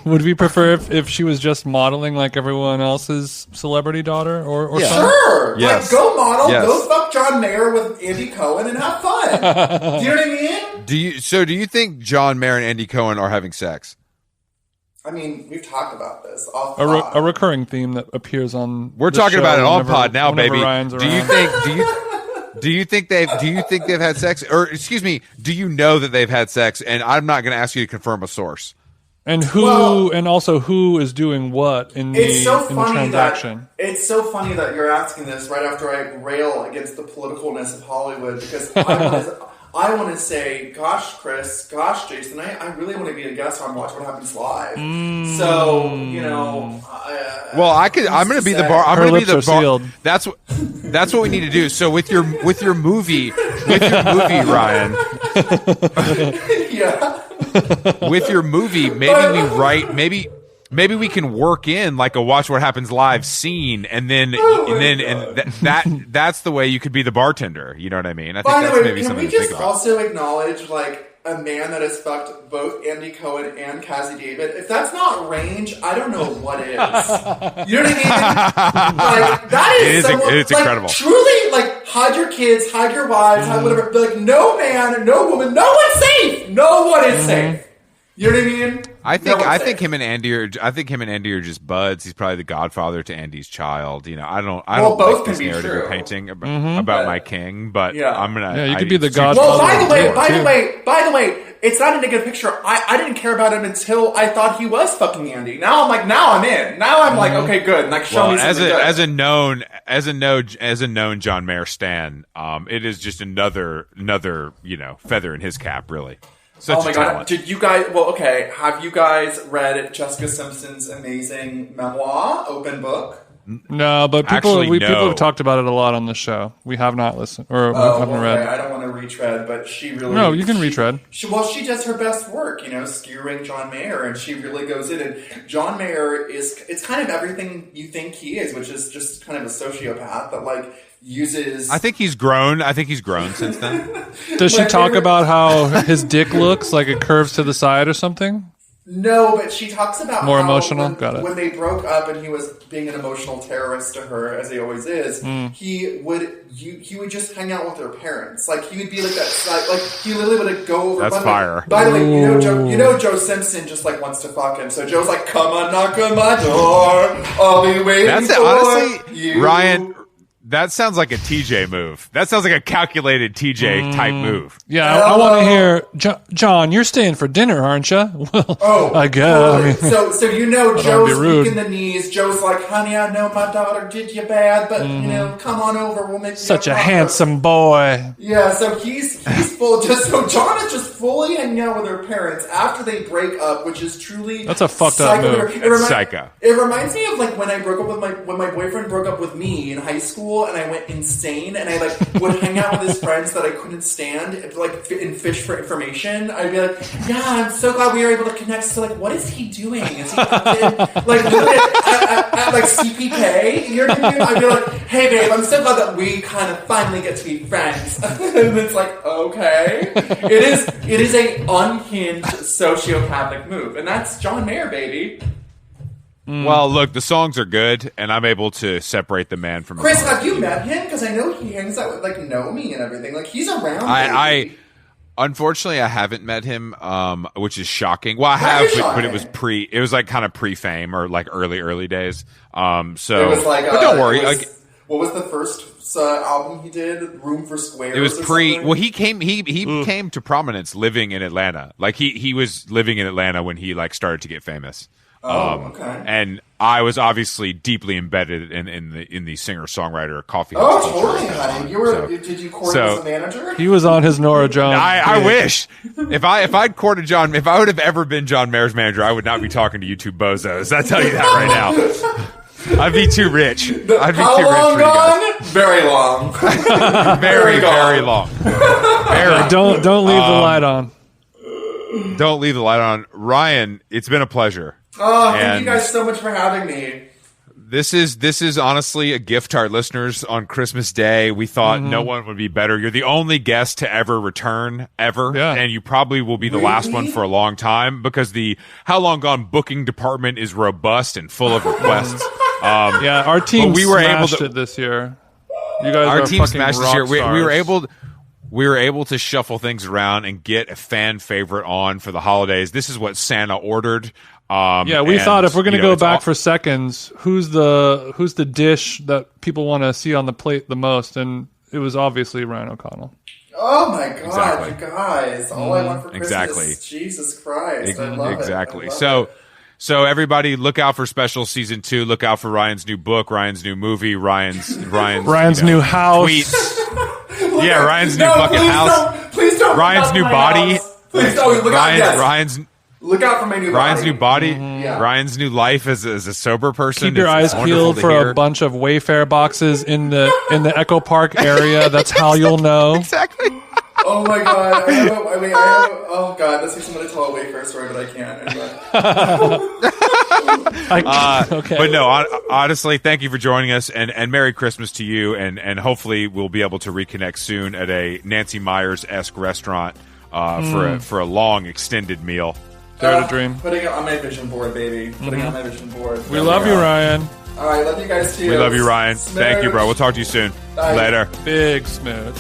Would we prefer if she was just modeling like everyone else's celebrity daughter or yeah. son? Sure, yes. Go model, yes. Go fuck John Mayer with Andy Cohen and have fun. Do you know what I mean? Do you think John Mayer and Andy Cohen are having sex? I mean, we've talked about this. A recurring theme that appears on. We're talking about it on pod now, baby. Do you think they've had sex? Or excuse me, do you know that they've had sex? And I'm not going to ask you to confirm a source. And who is doing what in the transaction? It's so funny that you're asking this right after I rail against the politicalness of Hollywood, because I want to say, gosh, Chris, gosh, Jason, I really want to be a guest on Watch What Happens Live. So, I'm going to be the bar. I'm going to be the bar. Sealed. That's what we need to do. So with your movie, Ryan. Yeah. With your movie, maybe maybe we can work in like a Watch What Happens Live scene, and then that's the way you could be the bartender. You know what I mean? I think that's maybe something to think about. Can we just also acknowledge like a man that has fucked both Andy Cohen and Cazzie David? If that's not range, I don't know what is. You know what I mean? Like that is it's like, incredible. Truly, like hide your kids, hide your wives, hide whatever. But like no man, no woman, no one's safe. No one is safe. You know what I mean? I think him and Andy are just buds. He's probably the godfather to Andy's child. You know, I don't both like this can be narrative true. you're painting about my king, but I'm gonna. Yeah, you could be the godfather. Well, by the way, it's not a negative picture. I didn't care about him until I thought he was fucking Andy. Now I'm like, now I'm in. Now I'm like, okay, good. Like, show me something good. As a known John Mayer stan, it is just another feather in his cap, really. Such oh my talent. god! Did you guys? Well, okay. Have you guys read Jessica Simpson's amazing memoir, Open Book? No, but people have talked about it a lot on the show. We have not listened or haven't read. I don't want to retread, but she really. No, you can retread. She does her best work, skewering John Mayer, and she really goes in. And John Mayer it's kind of everything you think he is, which is just kind of a sociopath that like uses. I think he's grown since then. Does she talk about how his dick looks like it curves to the side or something? No, but she talks about more how emotional. Got it. When they broke up and he was being an emotional terrorist to her, as he always is, he would just hang out with her parents. Like he would be like that. Like he literally would go over. That's fire. By the way, Joe Simpson just like wants to fuck him. So Joe's like, "Come on, knock on my door. I'll be waiting for honestly, you." Ryan. That sounds like a TJ move. That sounds like a calculated TJ type move. Yeah, I want to hear, John, you're staying for dinner, aren't you? Well, I guess. So Joe's weak in the knees. Joe's like, honey, I know my daughter did you bad, but, come on over. We'll make such a handsome boy. Yeah, so he's full. So John is just fully hanging out with her parents after they break up, which is truly that's a fucked up move. That's psycho. It reminds me of like when I broke up when my boyfriend broke up with me in high school. And I went insane, and I like would hang out with his friends that I couldn't stand, like and fish for information. I'd be like, "Yeah, I'm so glad we were able to connect." So like, what is he doing? Is he like literally at like CPK? You know what I mean? I'd be like, "Hey babe, I'm so glad that we kind of finally get to be friends." And it's like, okay, it is a unhinged sociopathic move, and that's John Mayer, baby. Well, look, the songs are good, and I'm able to separate the man from. Chris, have you met him? Because I know he hangs out with like Nomi and everything. Like he's around. Unfortunately, I haven't met him, which is shocking. Well, I have, but it was it was like kind of pre-fame or like early days. So it was like, but don't worry. What was the first album he did? Room for Squares. It was something? Well, he came came to prominence living in Atlanta. Like he was living in Atlanta when he like started to get famous. Okay. And I was obviously deeply embedded in the singer-songwriter coffee. Oh, totally, honey. Did you court him as a manager? He was on his Nora Jones. I wish. If I'd courted John, if I would have ever been John Mayer's manager, I would not be talking to you two bozos. I tell you that right now. I'd be too rich. How long gone? Very long. very long. Don't leave the light on. Don't leave the light on. Ryan, it's been a pleasure. Oh, thank you guys so much for having me. This is honestly a gift to our listeners on Christmas Day. We thought no one would be better. You're the only guest to ever return, ever. Yeah. And you probably will be the last one for a long time because the How Long Gone booking department is robust and full of requests. Yeah, our team smashed it this year. You guys our are team fucking smashed rock this year. stars. We were able to shuffle things around and get a fan favorite on for the holidays. This is what Santa ordered. Yeah, we thought if we're going to go back for seconds, who's the dish that people want to see on the plate the most? And it was obviously Ryan O'Connell. Oh my God, you guys! All I want for Christmas, exactly. Jesus Christ, I love exactly. it. I love it. So everybody, look out for special season 2. Look out for Ryan's new book, Ryan's new movie, Ryan's new house. Tweets. Yeah, Ryan's new fucking house. Please don't. Ryan's new body. Please don't. Look out, yes. Look out for my new Ryan's body. new body. Mm-hmm. Yeah. Ryan's new life as a sober person. Keep your eyes peeled for a bunch of Wayfair boxes in the Echo Park area. That's how you'll know. Exactly. Oh my God! Oh God! This makes me want to tell a Wayfair story, but I can't. Anyway. Okay. But no, honestly, thank you for joining us, and Merry Christmas to you, and hopefully we'll be able to reconnect soon at a Nancy Meyers-esque restaurant for a long, extended meal. Dare to dream. Putting it on my vision board, baby. Putting it on my vision board. We love you, Ryan. All right, love you guys too. We love you, Ryan. Smooch. Thank you, bro. We'll talk to you soon. Bye. Later. Big smooch.